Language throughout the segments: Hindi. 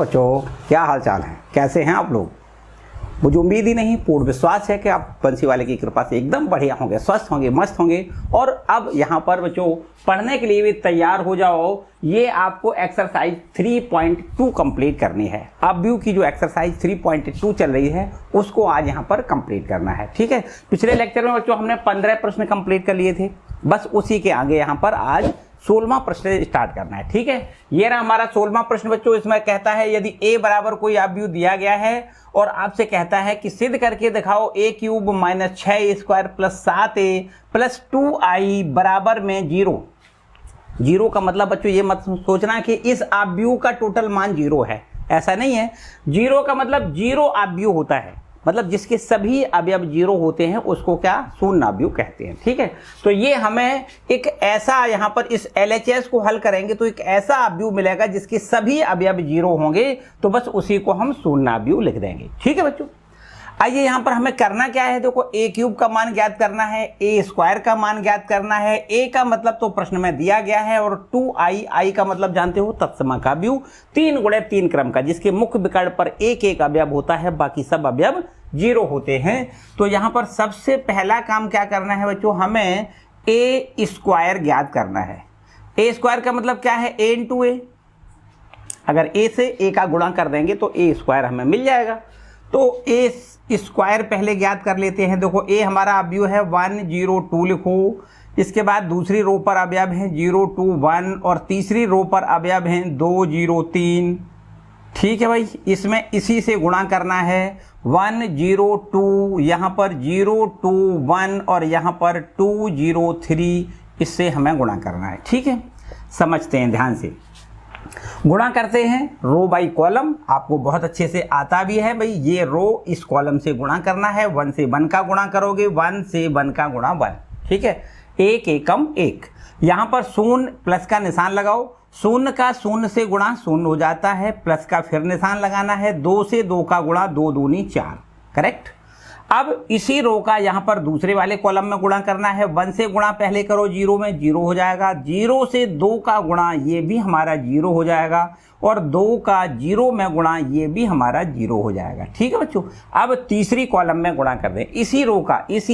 बच्चों, क्या हाल चाल है, कैसे हैं आप लोग। मुझे उम्मीद ही नहीं, पूर्ण विश्वास है कि आप बंसी वाले की कृपा से एकदम बढ़िया होंगे, स्वस्थ होंगे, मस्त होंगे। और अब यहाँ पर बच्चों पढ़ने के लिए भी तैयार हो जाओ। ये आपको एक्सरसाइज 3.2 कंप्लीट करनी है। अब व्यू की जो एक्सरसाइज 3.2 चल रही है उसको आज यहाँ पर कंप्लीट करना है। ठीक है, पिछले लेक्चर में बच्चों हमने 15 प्रश्न कंप्लीट कर लिए थे, बस उसी के आगे यहाँ पर आज 16वां प्रश्न स्टार्ट करना है। ठीक है, ये रहा हमारा 16वां प्रश्न बच्चों। इसमें कहता है यदि a बराबर कोई अवयव दिया गया है और आपसे कहता है कि सिद्ध करके दिखाओ a cube minus 6a square plus 7a plus 2i बराबर में 0। जीरो का मतलब बच्चों ये मत सोचना कि इस अवयव का टोटल मान 0 है, ऐसा नहीं है। जीरो का मतलब 0 अवयव होता है, मतलब जिसके सभी अवयव 0 होते हैं उसको क्या शून्य अवयव कहते हैं। ठीक है, तो ये हमें एक ऐसा यहाँ पर इस LHS को हल करेंगे तो एक ऐसा अवयव मिलेगा जिसके सभी अवयव 0 होंगे, तो बस उसी को हम शून्य अवयव लिख देंगे। ठीक है बच्चों, आइए यहाँ पर हमें करना क्या है। देखो a क्यूब का मान ज्ञात करना है, a स्क्वायर का मान ज्ञात करना है। a का मतलब तो प्रश्न में दिया गया है और 2i का मतलब जानते हो तत्सम का अवयव 3 गुणे 3 क्रम का, जिसके मुख्य विकर्ण पर एक एक अवयव होता है, बाकी सब अवयव 0 होते हैं। तो यहाँ पर सबसे पहला काम क्या करना है बच्चों, हमें a स्क्वायर ज्ञात करना है। a स्क्वायर का मतलब क्या है, a इंटू ए। अगर a से a का गुणा कर देंगे तो a स्क्वायर हमें मिल जाएगा। तो a स्क्वायर पहले ज्ञात कर लेते हैं। देखो a हमारा अवयव है 1 0 2 लिखो, इसके बाद दूसरी रो पर अवयव हैं 0 2 1 और तीसरी रो पर अवयव हैं 2 0 3। ठीक है भाई, इसमें इसी से गुणा करना है 1 0 2, यहाँ पर 0 2 1 और यहाँ पर 2 0 3, इससे हमें गुणा करना है। ठीक है, समझते हैं ध्यान से। गुणा करते हैं रो बाई कॉलम, आपको बहुत अच्छे से आता भी है भाई। ये रो इस कॉलम से गुणा करना है, 1 से 1 का गुणा करोगे, 1 से 1 का गुणा 1। ठीक है, एक एकम 1। यहाँ पर शून्य प्लस का निशान लगाओ, शून्य का शून्य से गुणा शून्य हो जाता है, प्लस का फिर निशान लगाना है, 2 से 2 का गुणा 2 दूनी 4। करेक्ट। अब इसी रो का यहाँ पर दूसरे वाले कॉलम में गुणा करना है। 1 से गुणा पहले करो 0 में, 0 हो जाएगा। 0 से 2 का गुणा ये भी हमारा 0 हो जाएगा और 2 का 0 में गुणा ये भी हमारा 0 हो जाएगा। ठीक है बच्चों, अब तीसरी कॉलम में गुणा कर दें इसी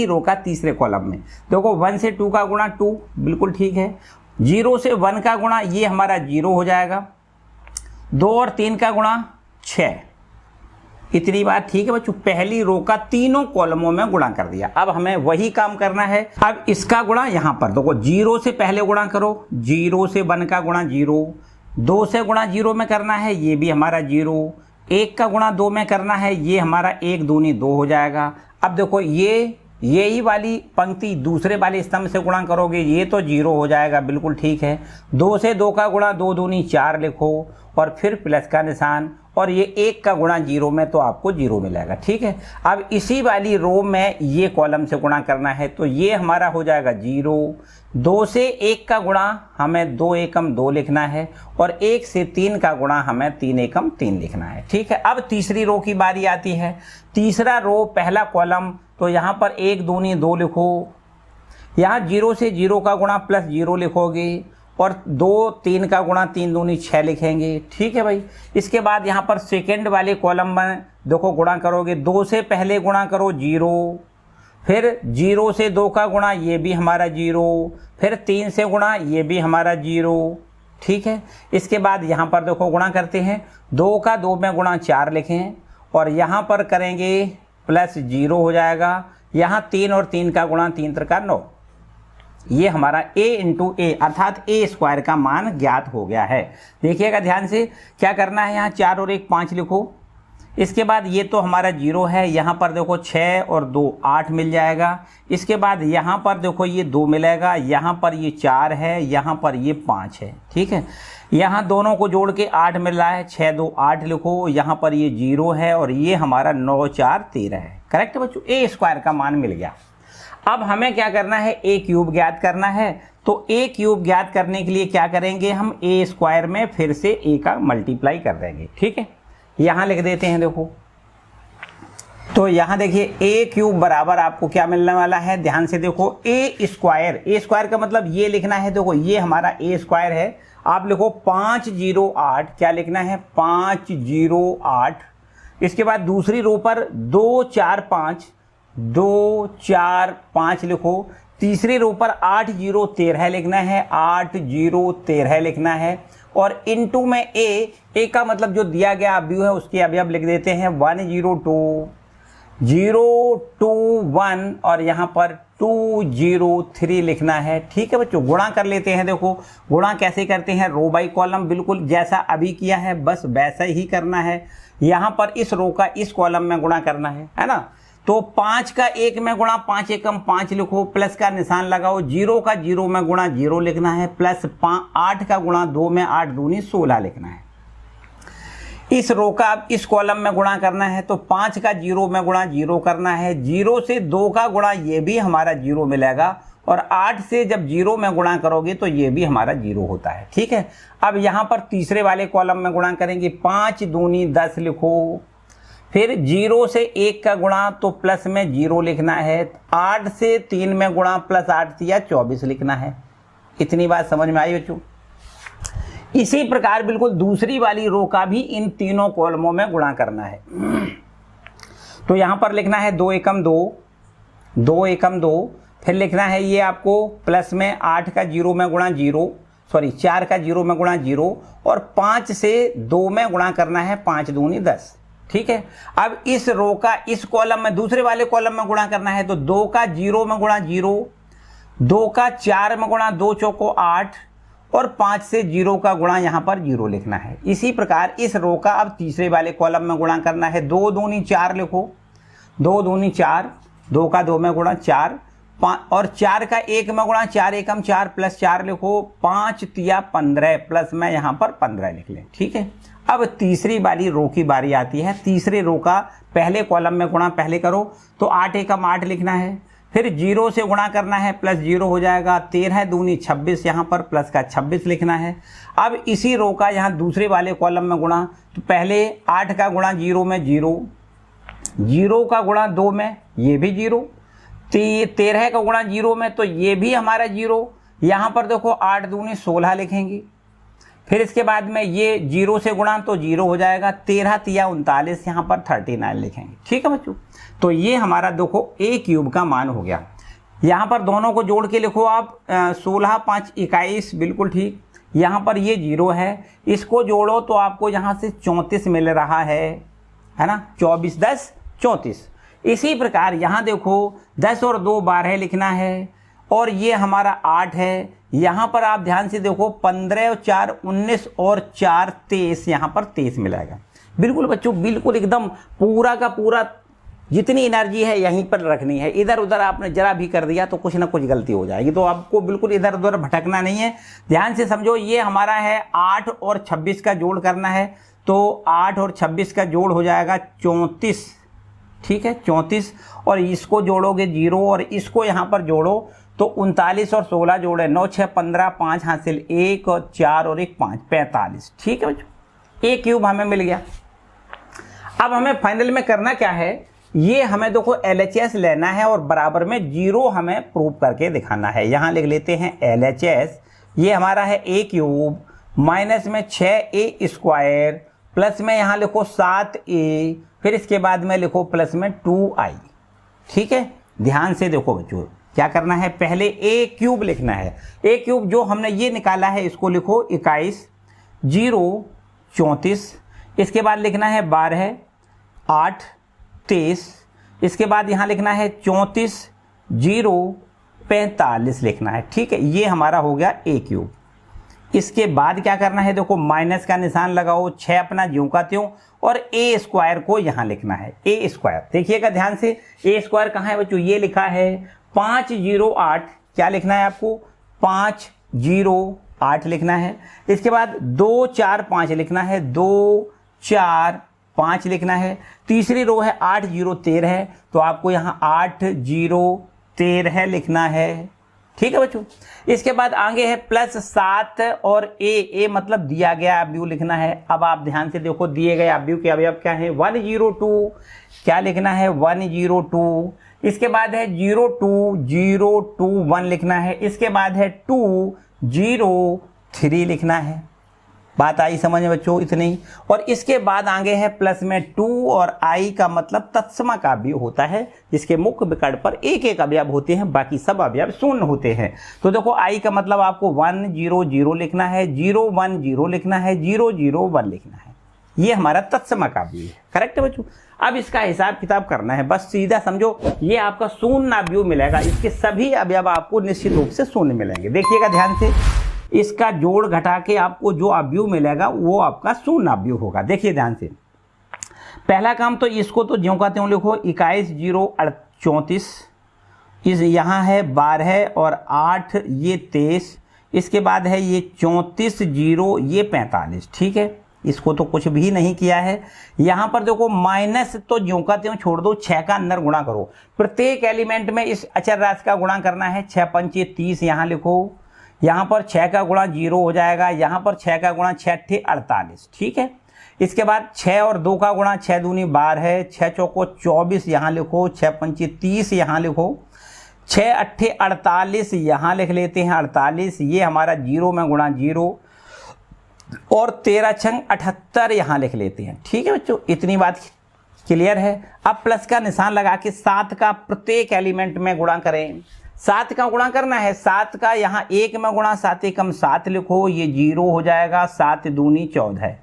रो का तीसरे कॉलम में। देखो 1 से 2 का गुणा 2, बिल्कुल ठीक है। 0 से 1 का गुणा ये हमारा 0 हो जाएगा। 2 और 3 का गुणा 6, इतनी बात। ठीक है बच्चों, पहली रो का तीनों कॉलमों में गुणा कर दिया। अब हमें वही काम करना है। अब इसका गुणा यहाँ पर देखो 0 से पहले गुणा करो, 0 से 1 का गुणा 0, 2 से गुणा 0 में करना है, ये भी हमारा 0। 1 का गुणा 2 में करना है, ये हमारा 1 दूनी 2 हो जाएगा। अब देखो यही वाली पंक्ति दूसरे वाले स्तंभ से गुणा करोगे, ये तो 0 हो जाएगा, बिल्कुल ठीक है। 2 से 2 का गुणा 2 दूनी 4 लिखो और फिर प्लस का निशान, और ये 1 का गुणा 0 में तो आपको 0 मिलेगा। ठीक है, अब इसी वाली रो में ये कॉलम से गुणा करना है, तो ये हमारा हो जाएगा 0। 2 से 1 का गुणा हमें 2 एकम 2 लिखना है और 1 से 3 का गुणा हमें 3 एकम 3 लिखना है। ठीक है, अब तीसरी रो की बारी आती है। तीसरा रो पहला कॉलम, तो यहाँ पर 1 दूनी 2 लिखो, यहाँ 0 से 0 का गुणा प्लस 0 लिखोगे और 2 3 का गुणा 3 दूनी 6 लिखेंगे। ठीक है भाई, इसके बाद यहाँ पर सेकेंड वाले कॉलम में देखो गुणा करोगे, 2 से पहले गुणा करो 0, फिर 0 से 2 का गुणा ये भी हमारा 0, फिर 3 से गुणा ये भी हमारा 0। ठीक है, इसके बाद यहाँ पर देखो गुणा करते हैं, 2 का 2 में गुणा 4 लिखें और यहाँ पर करेंगे प्लस 0 हो जाएगा। यहाँ 3 और 3 का गुणा 3 त्रिका 9, ये हमारा a इंटू ए अर्थात a स्क्वायर का मान ज्ञात हो गया है। देखिएगा ध्यान से, क्या करना है, यहाँ 4 और 1 5 लिखो। इसके बाद ये तो हमारा 0 है, यहाँ पर देखो 6 और 2 8 मिल जाएगा। इसके बाद यहाँ पर देखो ये 2 मिलेगा, यहाँ पर ये 4 है, यहाँ पर ये 5 है। ठीक है, यहाँ दोनों को जोड़ के 8 मिल रहा है, 6 2 8 लिखो, यहाँ पर ये 0 है और ये हमारा 9 4 13 है। करेक्ट बच्चों, a स्क्वायर का मान मिल गया। अब हमें क्या करना है, a क्यूब ज्ञात करना है। तो a क्यूब ज्ञात करने के लिए क्या करेंगे, हम a स्क्वायर में फिर से a का मल्टीप्लाई कर देंगे। ठीक है, यहाँ लिख देते हैं। देखो तो यहाँ देखिए a क्यूब बराबर आपको क्या मिलने वाला है, ध्यान से देखो a स्क्वायर का मतलब ये लिखना है। देखो ये हमारा a स्क्वायर है आप लिखो 508, क्या लिखना है 508। इसके बाद दूसरी रो पर 245 लिखो। तीसरी रो पर 8013 लिखना है, 8013 लिखना है। और इनटू में ए का मतलब जो दिया गया अवयव है उसके अवयव लिख देते हैं 102.021 और यहाँ पर 203 लिखना है। ठीक है बच्चों, गुणा कर लेते हैं। देखो गुणा कैसे करते हैं, रो बाई कॉलम, बिल्कुल जैसा अभी किया है बस वैसा ही करना है। यहाँ पर इस रो का इस कॉलम में गुणा करना है ना। तो 5 का 1 में गुणा, 5 एकम 5 लिखो, प्लस का निशान लगाओ। 0 का 0 में गुणा 0 लिखना है, प्लस 8 का गुणा 2 में 8 दूनी 16 लिखना है। इस रो का अब इस कॉलम में गुणा करना है, तो 5 का 0 में गुणा 0 करना है। 0 से 2 का गुणा ये भी हमारा 0 मिलेगा, और 8 से जब 0 में गुणा करोगे तो ये भी हमारा 0 होता है। ठीक है, अब यहाँ पर तीसरे वाले कॉलम में गुणा करेंगे। 5 दूनी 10 लिखो, फिर 0 से 1 का गुणा तो प्लस में 0 लिखना है। 8 से 3 में गुणा प्लस 8 या 24 लिखना है। इतनी बात समझ में आई बच्चों। इसी प्रकार बिल्कुल दूसरी वाली रो का भी इन तीनों कॉलमों में गुणा करना है। तो यहां पर लिखना है 2 एकम 2, 2 एकम 2, फिर लिखना है ये आपको प्लस में 8 का 0 में गुणा 0, सॉरी 4 का 0 में गुणा 0, और 5 से 2 में गुणा करना है, 5 दूनी 10। ठीक है, अब इस रो का इस कॉलम में दूसरे वाले कॉलम में गुणा करना है, तो 2 का 0 में गुणा 0, 2 का 4 में गुणा 2 चौको 8, और 5 से 0 का गुणा यहाँ पर 0 लिखना है। इसी प्रकार इस रो का अब तीसरे वाले कॉलम में गुणा करना है। 2 दूनी 4 लिखो, 2 दूनी 4, 2 का 2 में गुणा 4, और 4 का 1 में गुणा 4 एकम 4 प्लस 4 लिखो, 5 तिया 15 प्लस में यहाँ पर 15 लिख लें। ठीक है, अब तीसरी वाली रो की बारी आती है। तीसरे रो का पहले कॉलम में गुणा पहले करो, तो 8 एकम 8 लिखना है, फिर 0 से गुणा करना है, प्लस 0 हो जाएगा। 13 दूनी 26, यहाँ पर प्लस का 26 लिखना है। अब इसी रो का यहाँ दूसरे वाले कॉलम में गुणा, तो पहले 8 का गुणा 0 में 0, 0 का गुणा 2 में ये भी 0, 13 का गुणा 0 में तो ये भी हमारा 0। यहाँ पर देखो 8 दूनी 16 लिखेंगे। फिर इसके बाद में ये 0 से गुणा तो 0 हो जाएगा। 13 तिया 39, यहाँ पर 39 लिखेंगे। ठीक है बच्चों, तो ये हमारा देखो a क्यूब का मान हो गया। यहाँ पर दोनों को जोड़ के लिखो आप 16 5 21, बिल्कुल ठीक। यहाँ पर ये 0 है, इसको जोड़ो तो आपको यहाँ से 34 मिल रहा है ना। 24 10 34। इसी प्रकार यहाँ देखो 10 और 2 12 लिखना है, और ये हमारा 8 है। यहाँ पर आप ध्यान से देखो 15 और 4 19 और 4 23, यहाँ पर 23 मिलेगा। बिल्कुल बच्चों, बिल्कुल एकदम पूरा का पूरा जितनी एनर्जी है यहीं पर रखनी है। इधर उधर आपने जरा भी कर दिया तो कुछ ना कुछ गलती हो जाएगी। तो आपको बिल्कुल इधर उधर भटकना नहीं है, ध्यान से समझो। ये हमारा है 8 और 26 का जोड़ करना है, तो 8 और 26 का जोड़ हो जाएगा 34। ठीक है, 34, और इसको जोड़ोगे 0 और इसको यहाँ पर जोड़ो तो 39 और 16 जोड़े 9 6 15, 5 हासिल 1 और 4 और 1 5 45। ठीक है बच्चों, a क्यूब हमें मिल गया। अब हमें फाइनल में करना क्या है, ये हमें देखो LHS लेना है और बराबर में 0 हमें प्रूव करके दिखाना है। यहाँ लिख लेते हैं LHS, ये हमारा है a क्यूब माइनस में 6a स्क्वायर, प्लस में यहाँ लिखो 7a, फिर इसके बाद में लिखो प्लस में 2i। ठीक है, ध्यान से देखो बच्चों क्या करना है, पहले a क्यूब लिखना है। a क्यूब जो हमने ये निकाला है इसको लिखो 21 0 34, इसके बाद लिखना है 12 8 23, इसके बाद यहाँ लिखना है 34 0 45 लिखना है। ठीक है, ये हमारा हो गया a क्यूब। इसके बाद क्या करना है, देखो माइनस का निशान लगाओ, 6 अपना ज्यों का त्यों, और a स्क्वायर को यहाँ लिखना है a स्क्वायर। देखिएगा ध्यान से, a स्क्वायर कहाँ है बच्चों, ये लिखा है 508। क्या लिखना है आपको, 508 लिखना है। इसके बाद 2 4 5 लिखना है, 2 4 5 लिखना है। तीसरी रो है 8 0 13 है, तो आपको यहाँ 8 0 13 लिखना है। ठीक है बच्चों, इसके बाद आगे है प्लस 7 और a मतलब दिया गया अवयव लिखना है। अब आप ध्यान से देखो, दिए गए अवयव के अवयव क्या है, 102, क्या लिखना है 102। इसके बाद है 02 0 2 1 लिखना है। इसके बाद है 2 0 3 लिखना है। बात आई समझ में बच्चों? इतनी। और इसके बाद आगे है प्लस में 2 और i का मतलब तत्सम का अवयव होता है, जिसके मुख्य विकर्ण पर एक एक अवयव होते हैं, बाकी सब अवयव शून्य होते हैं। तो देखो i का मतलब आपको 1 0 0 लिखना है, 0 1 0 लिखना है, 0 0 1 लिखना है। ये हमारा तत्सम का अवयव है। करेक्ट है बच्चों? अब इसका हिसाब किताब करना है, बस सीधा समझो, ये आपका शून्य अवयव मिलेगा, इसके सभी अवयव आपको निश्चित रूप से शून्य मिलेंगे। देखिएगा ध्यान से, इसका जोड़ घटा के आपको जो अवयव मिलेगा वो आपका शून्य अवयव होगा। देखिए ध्यान से, पहला काम तो इसको तो ज्यों का त्यों लिखो, 21 0 34, इस यहाँ है 12 और 8 ये 23, इसके बाद है ये 34 0 ये 45। ठीक है, इसको तो कुछ भी नहीं किया है। यहाँ पर देखो माइनस तो ज्यों का त्यों छोड़ दो, 6 का अंदर गुणा करो, प्रत्येक एलिमेंट में इस अचर राशि का गुणा करना है। 6 पंचे 30 यहाँ लिखो, यहाँ पर 6 का गुणा 0 हो जाएगा, यहाँ पर 6 का गुणा 6 अट्ठे 48। ठीक है, इसके बाद 6 और 2 का गुणा 6 दूनी 12, 6 चौको 24 यहाँ लिखो, 6 पंचे 30 यहाँ लिखो, 6 अट्ठे 48 यहाँ लिख लेते हैं 48, ये हमारा 0 में गुणा 0, और 13 छंग 78 यहाँ लिख लेते हैं। ठीक है बच्चों, इतनी बात क्लियर है। अब प्लस का निशान लगा के 7 का प्रत्येक एलिमेंट में गुणा करें। 7 का गुणा करना है, 7 का यहाँ 1 में गुणा 7 एकम 7 लिखो, ये 0 हो जाएगा, 7 दूनी 14।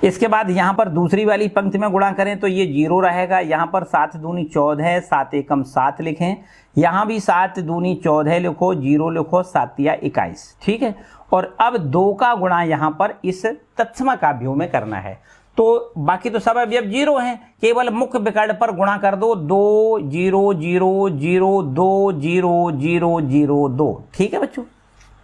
इसके बाद यहाँ पर दूसरी वाली पंक्ति में गुणा करें तो ये 0 रहेगा, यहाँ पर 7 दूनी 14, 7 एकम 7 लिखें, यहाँ भी 7 दूनी 14 लिखो, 0 लिखो, 7 या 21। ठीक है, और अब 2 का गुणा यहाँ पर इस तत्सम का अवयव में करना है। तो बाकी तो सब अवयव 0 हैं, केवल मुख्य विकर्ण पर गुणा कर दो, 2 0 0 0 2 0 0 0 2। ठीक है बच्चों,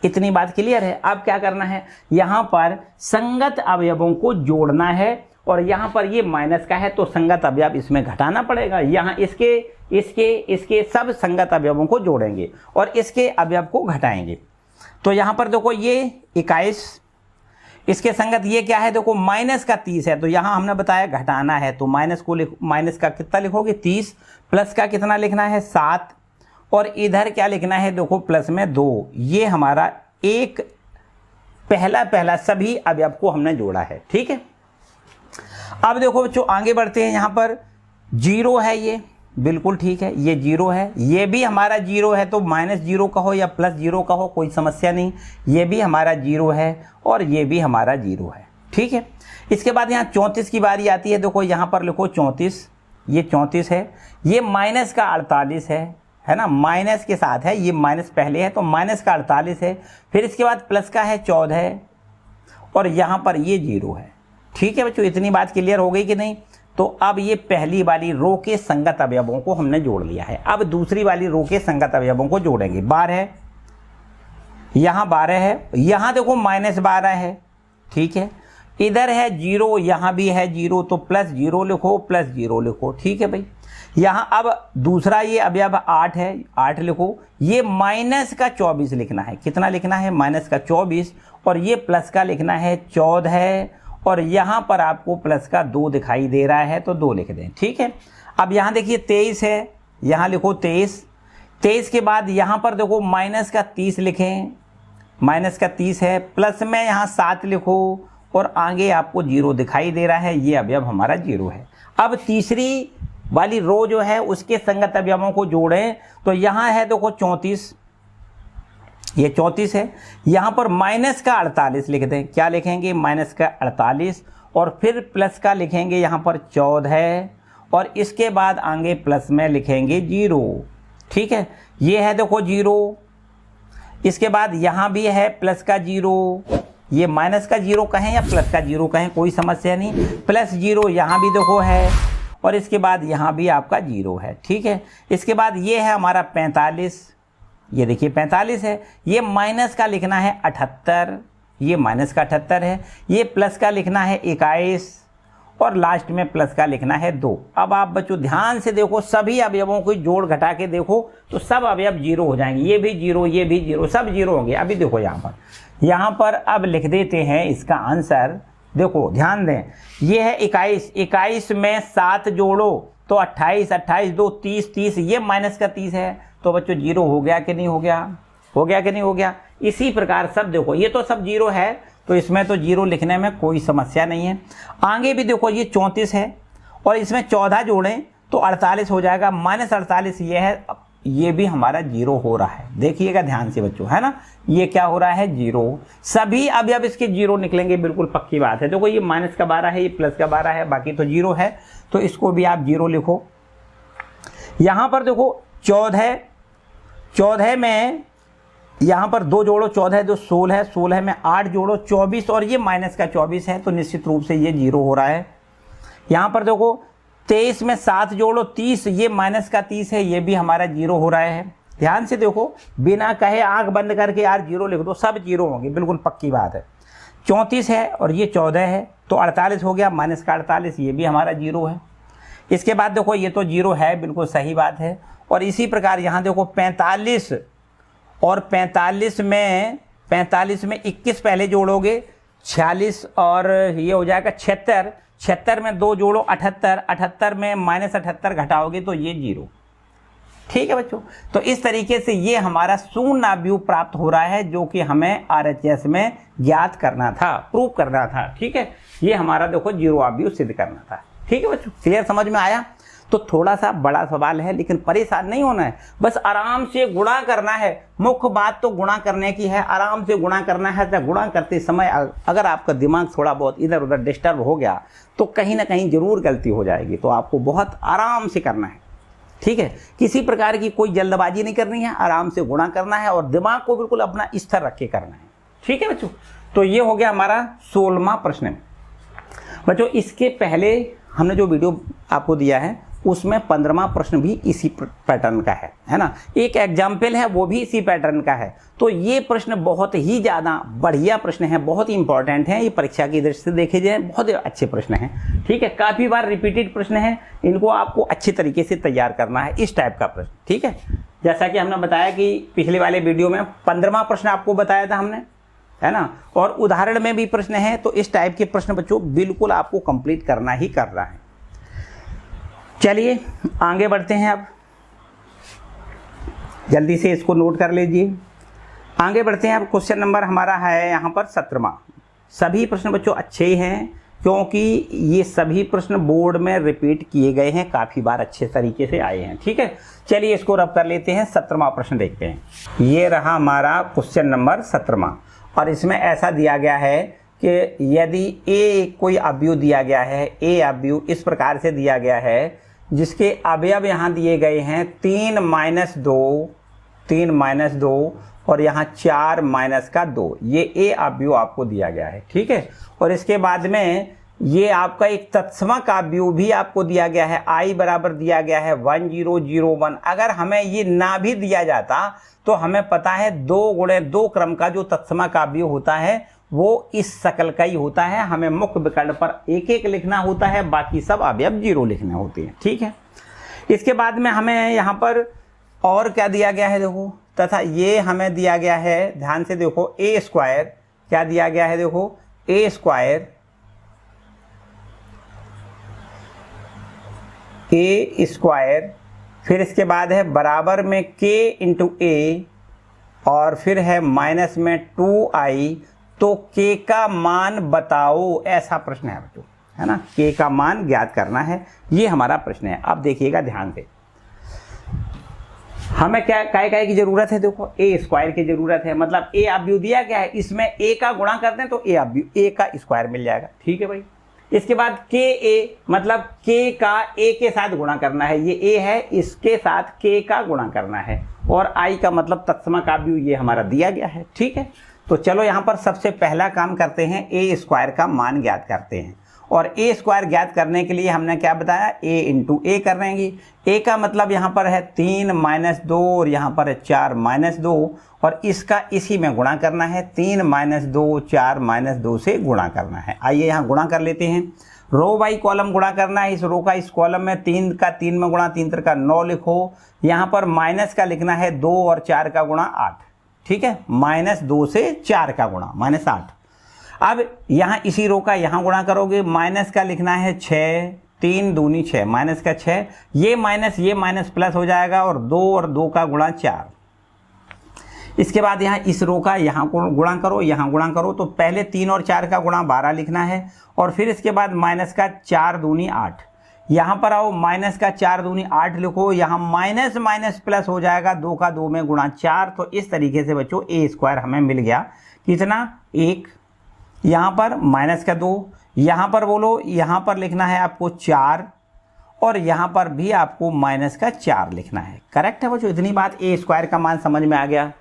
इतनी बात क्लियर है। अब क्या करना है, यहाँ पर संगत अवयवों को जोड़ना है, और यहाँ पर ये माइनस का है तो संगत अवयव इसमें घटाना पड़ेगा। यहाँ इसके इसके इसके सब संगत अवयवों को जोड़ेंगे और इसके अवयव को घटाएंगे। तो यहाँ पर देखो ये 21, इसके संगत ये क्या है, देखो माइनस का 30 है, तो यहाँ हमने बताया घटाना है, तो माइनस को माइनस का कितना लिखोगे 30, प्लस का कितना लिखना है 7, और इधर क्या लिखना है, देखो प्लस में 2। ये हमारा एक पहला सभी अवयव को हमने जोड़ा है। ठीक है, अब देखो बच्चों आगे बढ़ते हैं। यहाँ पर 0 है, ये बिल्कुल ठीक है, ये 0 है, ये भी हमारा 0 है, तो -0 कहो या +0 कहो कोई समस्या नहीं, ये भी हमारा 0 है और ये भी हमारा 0 है। ठीक है, इसके बाद यहाँ 34 की बारी आती है। देखो यहाँ पर लिखो 34, ये 34 है, ये माइनस का 48 है ना, माइनस के साथ है, ये माइनस पहले है तो माइनस का 48 है, फिर इसके बाद प्लस का है 14 और यहाँ पर ये 0 है। ठीक है बच्चों, इतनी बात क्लियर हो गई कि नहीं? तो अब ये पहली वाली रो के संगत अवयवों को हमने जोड़ लिया है। अब दूसरी वाली रो के संगत अवयवों को जोड़ेंगे। 12 यहाँ 12 है, यहाँ देखो -12 है। ठीक है, इधर है 0, यहाँ भी है 0, तो +0 लिखो, +0 लिखो। ठीक है भाई, यहाँ अब दूसरा ये अवयव 8 है, 8 लिखो, ये माइनस का 24 लिखना है। कितना लिखना है? माइनस का 24, और ये प्लस का लिखना है 14, और यहाँ पर आपको प्लस का 2 दिखाई दे रहा है तो 2 लिख दें। ठीक है, अब यहाँ देखिए 23 है, यहाँ लिखो 23। 23 के बाद यहाँ पर देखो माइनस का 30 लिखें, माइनस का 30 है, प्लस में यहाँ 7 लिखो, और आगे आपको 0 दिखाई दे रहा है, ये अवयव हमारा 0 है। अब तीसरी वाली रो जो है उसके संगत अवयवों को जोड़ें, तो यहाँ है देखो 34, ये 34 है, यहाँ पर माइनस का 48 लिख दें। क्या लिखेंगे? माइनस का 48, और फिर प्लस का लिखेंगे यहाँ पर 14, और इसके बाद आगे प्लस में लिखेंगे 0। ठीक है, ये है देखो 0, इसके बाद यहाँ भी है प्लस का 0, ये माइनस का 0 कहें या प्लस का 0 कहें कोई समस्या नहीं, +0 यहाँ भी देखो है, और इसके बाद यहाँ भी आपका 0 है। ठीक है, इसके बाद ये है हमारा 45, ये देखिए 45 है, ये माइनस का लिखना है 78, ये माइनस का 78 है, ये प्लस का लिखना है 21, और लास्ट में प्लस का लिखना है 2। अब आप बच्चों ध्यान से देखो, सभी अवयवों को जोड़ घटा के देखो तो सब अवयव 0 हो जाएंगे, ये भी 0, ये भी 0, सब 0 होंगे। अभी देखो यहाँ पर अब लिख देते हैं इसका आंसर। देखो ध्यान दें, ये है 21, 21 में 7 जोड़ो तो 28, 28 2 30, 30, ये माइनस का 30 है, तो बच्चों 0 हो गया कि नहीं हो गया? हो गया कि नहीं हो गया? इसी प्रकार सब देखो ये तो सब जीरो है, तो इसमें तो जीरो लिखने में कोई समस्या नहीं है। आगे भी देखो ये 34 है और इसमें 14 जोड़ें तो 48 हो जाएगा, -48 ये है, ये भी हमारा जीरो हो रहा है। देखिएगा ध्यान से बच्चों, है ना, ये क्या हो रहा है, जीरो। सभी अब इसके जीरो निकलेंगे, बिल्कुल पक्की बात है। देखो ये माइनस का 12 है, ये प्लस का 12 है, बाकी तो जीरो है, तो इसको भी आप जीरो लिखो। यहां पर देखो 14 में यहाँ पर 2 जोड़ो, 14 2 16 है, 16 में 8 जोड़ो 24 और ये माइनस का 24 है, तो निश्चित रूप से ये जीरो हो रहा है। यहाँ पर देखो 23 में 7 जोड़ो 30, ये माइनस का 30 है, ये भी हमारा जीरो हो रहा है। ध्यान से देखो, बिना कहे आंख बंद करके यार जीरो लिख दो, सब जीरो होंगे, बिल्कुल पक्की बात है। 34 है और ये 14 है, तो 48 हो गया, माइनस का 48, ये भी हमारा जीरो है। इसके बाद देखो ये तो जीरो है, बिल्कुल सही बात है। और इसी प्रकार यहाँ देखो 45 और 45 में 21 पहले जोड़ोगे 46 और ये हो जाएगा 76, 76 में 2 जोड़ो 78, 78 में -78 घटाओगे तो ये जीरो। ठीक है बच्चों, तो इस तरीके से ये हमारा शून्य आव्यूह प्राप्त हो रहा है, जो कि हमें RHS में ज्ञात करना था, प्रूव करना था। ठीक है, ये हमारा देखो जीरो आव्यूह सिद्ध करना था। ठीक है बच्चों, क्लियर, समझ में आया। तो थोड़ा सा बड़ा सवाल है, लेकिन परेशान नहीं होना है, बस आराम से गुणा करना है। मुख्य बात तो गुणा करने की है, आराम से गुणा करना है। तो गुणा करते समय अगर आपका दिमाग थोड़ा बहुत इधर उधर डिस्टर्ब हो गया तो कहीं ना कहीं जरूर गलती हो जाएगी, तो आपको बहुत आराम से करना है। ठीक है, किसी प्रकार की कोई जल्दबाजी नहीं करनी है, आराम से गुणा करना है और दिमाग को बिल्कुल अपना स्थिर रख के करना है। ठीक है बच्चों, तो ये हो गया हमारा 16वां प्रश्न। बच्चों इसके पहले हमने जो वीडियो आपको दिया है उसमें 15वां प्रश्न भी इसी पैटर्न का है ना, एक एग्जाम्पल है वो भी इसी पैटर्न का है। तो ये प्रश्न बहुत ही ज़्यादा बढ़िया प्रश्न है, बहुत ही इंपॉर्टेंट है, ये परीक्षा की दृष्टि से देखे जाए बहुत ही अच्छे प्रश्न हैं। ठीक है, काफ़ी बार रिपीटेड प्रश्न है, इनको आपको अच्छी तरीके से तैयार करना है, इस टाइप का प्रश्न। ठीक है, जैसा कि हमने बताया कि पिछले वाले वीडियो में 15वां प्रश्न आपको बताया था हमने, है ना, और उदाहरण में भी प्रश्न है, तो इस टाइप के प्रश्न बच्चों बिल्कुल आपको कंप्लीट करना ही करना है। चलिए आगे बढ़ते हैं, अब जल्दी से इसको नोट कर लीजिए। आगे बढ़ते हैं, अब क्वेश्चन नंबर हमारा है यहाँ पर 17वां। सभी प्रश्न बच्चों अच्छे ही हैं, क्योंकि ये सभी प्रश्न बोर्ड में रिपीट किए गए हैं, काफ़ी बार अच्छे तरीके से आए हैं। ठीक है, चलिए इसको रब कर लेते हैं। 17वां प्रश्न देखते हैं। ये रहा हमारा क्वेश्चन नंबर 17वां, और इसमें ऐसा दिया गया है कि यदि ए कोई अवयव दिया गया है, ए अवयव इस प्रकार से दिया गया है जिसके अवयव यहाँ दिए गए हैं 3 - 2 और यहाँ 4 - 2, ये ए अवयव आपको दिया गया है। ठीक है, और इसके बाद में ये आपका एक तत्समक अवयव भी आपको दिया गया है, I बराबर दिया गया है 1001। अगर हमें ये ना भी दिया जाता तो हमें पता है 2 × 2 क्रम का जो तत्समक अवयव होता है वो इस शकल का ही होता है। हमें मुख्य विकर्ण पर 1-1 लिखना होता है, बाकी सब अवयव 0 लिखने होते हैं। ठीक है, इसके बाद में हमें यहाँ पर और क्या दिया गया है देखो, तथा ये हमें दिया गया है, ध्यान से देखो, ए स्क्वायर क्या दिया गया है, देखो ए स्क्वायर, फिर इसके बाद है बराबर में k × a और फिर है माइनस में 2i। तो k का मान बताओ, ऐसा प्रश्न है बच्चों, है ना, k का मान ज्ञात करना है, ये हमारा प्रश्न है। अब देखिएगा ध्यान से, हमें क्या काय की जरूरत है, देखो ए स्क्वायर की जरूरत है, मतलब ए अवयव दिया गया है, इसमें ए का गुणा करते हैं तो ए अवयव ए का स्क्वायर मिल जाएगा। ठीक है भाई, इसके बाद के ए, मतलब के का ए के साथ गुणा करना है, ये ए है, इसके साथ के का गुणा करना है, और आई का मतलब तत्समक अवयव ये हमारा दिया गया है। ठीक है, तो चलो यहाँ पर सबसे पहला काम करते हैं, ए स्क्वायर का मान ज्ञात करते हैं। और ए स्क्वायर ज्ञात करने के लिए हमने क्या बताया, ए × ए कर लेंगे। ए का मतलब यहाँ पर है 3 - 2 और यहाँ पर है 4 - 2, और इसका इसी में गुणा करना है, 3 - 2 4 - 2 से गुणा करना है। आइए यहाँ गुणा कर लेते हैं, रो बाई कॉलम गुणा करना है। इस रो का इस कॉलम में 3 का 3 में गुणा, 3 × 9 लिखो, यहाँ पर माइनस का लिखना है 2 और 4 का गुणा 8। ठीक है, -2 से 4 का गुणा -8। अब यहाँ इसी रो का यहाँ गुणा करोगे, माइनस का लिखना है 6, 3 दूनी 6, माइनस का 6, ये माइनस प्लस हो जाएगा, और 2 और 2 का गुणा 4। इसके बाद यहाँ इस रो का यहाँ को गुणा करो, यहाँ गुणा करो, तो पहले 3 और 4 का गुणा 12 लिखना है, और फिर इसके बाद माइनस का 4 दूनी 8, यहाँ पर आओ माइनस का 4 दूनी 8 लिखो, यहाँ माइनस माइनस प्लस हो जाएगा, 2 का 2 में गुणा 4। तो इस तरीके से बच्चों ए स्क्वायर हमें मिल गया कितना 1, यहाँ पर माइनस का 2, यहाँ पर बोलो यहाँ पर लिखना है आपको 4, और यहाँ पर भी आपको माइनस का 4 लिखना है। करेक्ट है बच्चों, इतनी बात ए स्क्वायर का मान समझ में आ गया।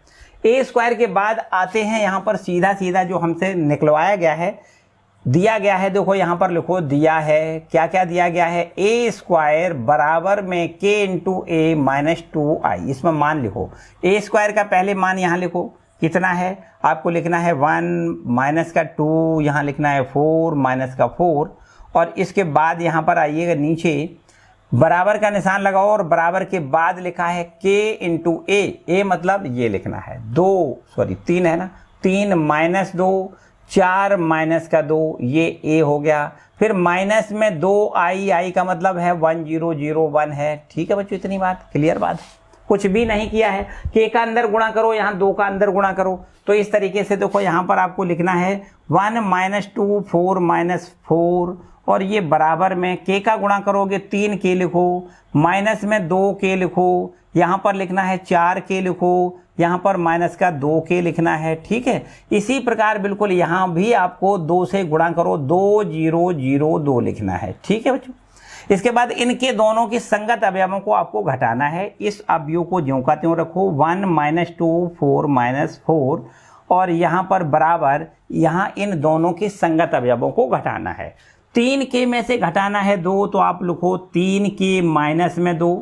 ए स्क्वायर के बाद आते हैं यहाँ पर सीधा सीधा जो हमसे निकलवाया गया है, दिया गया है, देखो यहाँ पर लिखो दिया है, क्या क्या दिया गया है, ए स्क्वायर बराबर में के इंटू ए माइनस 2i, इसमें मान लिखो। ए स्क्वायर का पहले मान यहाँ लिखो कितना है, आपको लिखना है 1 माइनस का 2, यहाँ लिखना है 4 माइनस का 4, और इसके बाद यहाँ पर आइएगा नीचे बराबर का निशान लगाओ, और बराबर के बाद लिखा है k इंटू ए मतलब ये लिखना है 3 है ना, 3 माइनस 2, 4 माइनस का 2, ये a हो गया। फिर माइनस में 2i का मतलब है 1001 है। ठीक है बच्चों, इतनी बात क्लियर बात है, कुछ भी नहीं किया है। k का अंदर गुणा करो, यहाँ 2 का अंदर गुणा करो, तो इस तरीके से देखो यहाँ पर आपको लिखना है 1 माइनस 2 4 माइनस 4, और ये बराबर में k का गुणा करोगे 3k लिखो, माइनस में 2k लिखो, यहाँ पर लिखना है 4k लिखो, यहाँ पर माइनस का 2k लिखना है। ठीक है, इसी प्रकार बिल्कुल यहाँ भी आपको 2 से गुणा करो, 2002 लिखना है। ठीक है बच्चों, इसके बाद इनके दोनों की संगत अवयवों को आपको घटाना है। इस अवयव को ज्यों का त्यों रखो, 1 माइनस 2 4 माइनस 4, और यहाँ पर बराबर यहाँ इन दोनों की संगत अवयवों को घटाना है। 3k में से घटाना है 2, तो आप लिखो 3k माइनस में 2,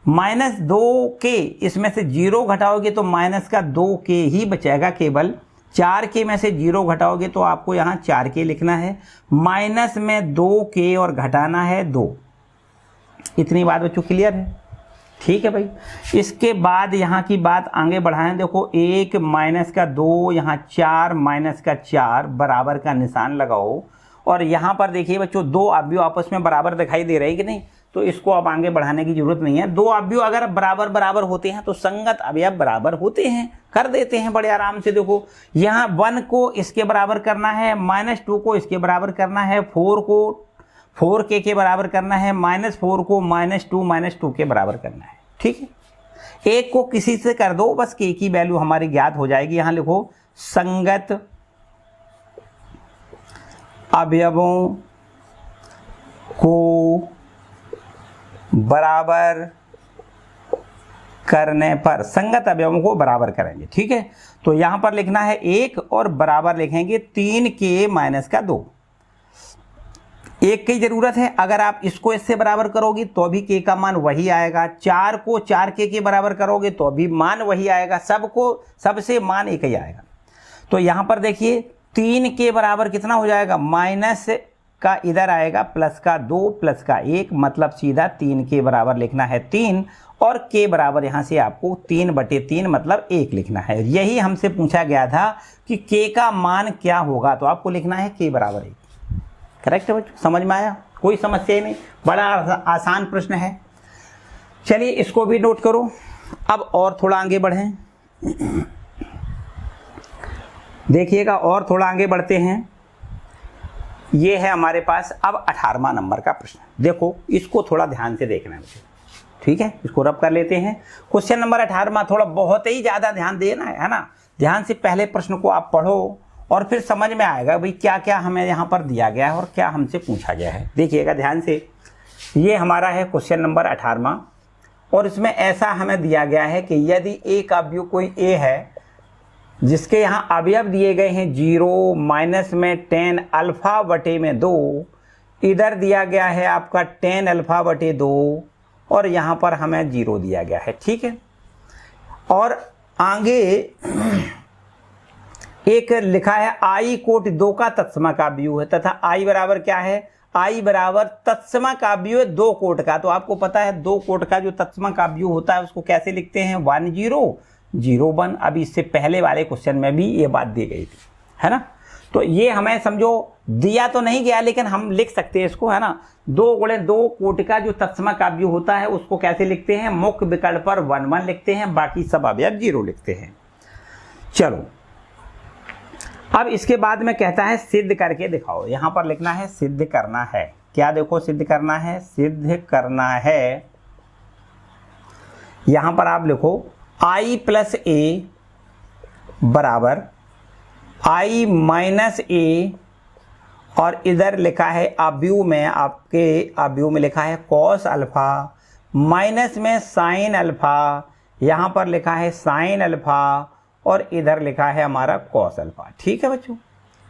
माइनस 2k, इसमें से 0 घटाओगे तो माइनस का 2k ही बचेगा केवल। 4k में से 0 घटाओगे तो आपको यहाँ 4k लिखना है, माइनस में 2k और घटाना है 2। इतनी बात बच्चों क्लियर है? ठीक है भाई, इसके बाद यहाँ की बात आगे बढ़ाएं। देखो 1 माइनस का 2, यहाँ 4 माइनस का 4, बराबर का निशान लगाओ, और यहाँ पर देखिए बच्चों 2 अवयव आपस में बराबर दिखाई दे रहे हैं कि नहीं, तो इसको अब आगे बढ़ाने की जरूरत नहीं है। 2 अवयव अगर बराबर बराबर होते हैं तो संगत अवयव बराबर होते हैं, कर देते हैं बड़े आराम से। देखो यहाँ 1 को इसके बराबर करना है, माइनस 2 को इसके बराबर करना है, 4 को 4k के बराबर करना है, माइनस 4 को माइनस 2 के बराबर करना है। ठीक है, एक को किसी से कर दो, बस k की वैल्यू हमारी ज्ञात हो जाएगी। यहाँ लिखो संगत अवयवों को बराबर करने पर, संगत अवयवों को बराबर करेंगे। ठीक है, तो यहां पर लिखना है 1 और बराबर लिखेंगे 3k माइनस का 2। 1 की जरूरत है, अगर आप इसको इससे बराबर करोगे तो भी k का मान वही आएगा, 4 को 4k के बराबर करोगे तो भी मान वही आएगा, सबसे मान एक ही आएगा। तो यहां पर देखिए 3 के बराबर कितना हो जाएगा, माइनस का इधर आएगा प्लस का 2 प्लस का 1, मतलब सीधा 3 के बराबर लिखना है 3, और के बराबर यहाँ से आपको 3/3 मतलब 1 लिखना है। यही हमसे पूछा गया था कि के का मान क्या होगा, तो आपको लिखना है के बराबर 1। करेक्ट है बच्चों, समझ में आया? कोई समस्या नहीं, बड़ा आसान प्रश्न है। चलिए इसको भी नोट करो। अब और थोड़ा आगे बढ़ें, देखिएगा और थोड़ा आगे बढ़ते हैं। ये है हमारे पास अब 18वां नंबर का प्रश्न। देखो इसको थोड़ा ध्यान से देखना है मुझे, ठीक है? इसको रब कर लेते हैं। क्वेश्चन नंबर 18वां थोड़ा बहुत ही ज़्यादा ध्यान देना है ना। ध्यान से पहले प्रश्न को आप पढ़ो और फिर समझ में आएगा भाई क्या क्या हमें यहाँ पर दिया गया है और क्या हमसे पूछा गया है। देखिएगा ध्यान से, ये हमारा है क्वेश्चन नंबर 18वां, और इसमें ऐसा हमें दिया गया है कि यदि एक अवयव कोई ए है जिसके यहाँ अवयव दिए गए हैं 0 माइनस में 10 अल्फा बटे में 2, इधर दिया गया है आपका 10 अल्फा बटे 2, और यहाँ पर हमें 0 दिया गया है। ठीक है, और आगे एक लिखा है आई कोट 2 का तत्सम का अवयव है, तथा आई बराबर क्या है, आई बराबर तत्सम का अवयव है 2 कोट का। तो आपको पता है 2 कोट का जो तत्सम का अवयव होता है उसको कैसे लिखते हैं, 1 0 0 1। अभी इससे पहले वाले क्वेश्चन में भी ये बात दी गई थी, है ना। तो ये हमें समझो दिया तो नहीं गया, लेकिन हम लिख सकते हैं इसको, है ना। 2 गुणे 2 कोट का जो तत्सम का अवयव होता है उसको कैसे लिखते हैं, मुख्य विकल्प पर 1 1 लिखते हैं, बाकी सब अवयव 0 लिखते हैं। चलो अब इसके बाद में कहता है सिद्ध करके दिखाओ। यहां पर लिखना है सिद्ध करना है। क्या देखो सिद्ध करना है, सिद्ध करना है। यहां पर आप लिखो i प्लस ए बराबर i माइनस ए, और इधर लिखा है अव्यूह में, आपके अव्यूह में लिखा है कॉस अल्फा, माइनस में साइन अल्फा, यहां पर लिखा है साइन अल्फा, और इधर लिखा है हमारा कॉस अल्फा। ठीक है बच्चों,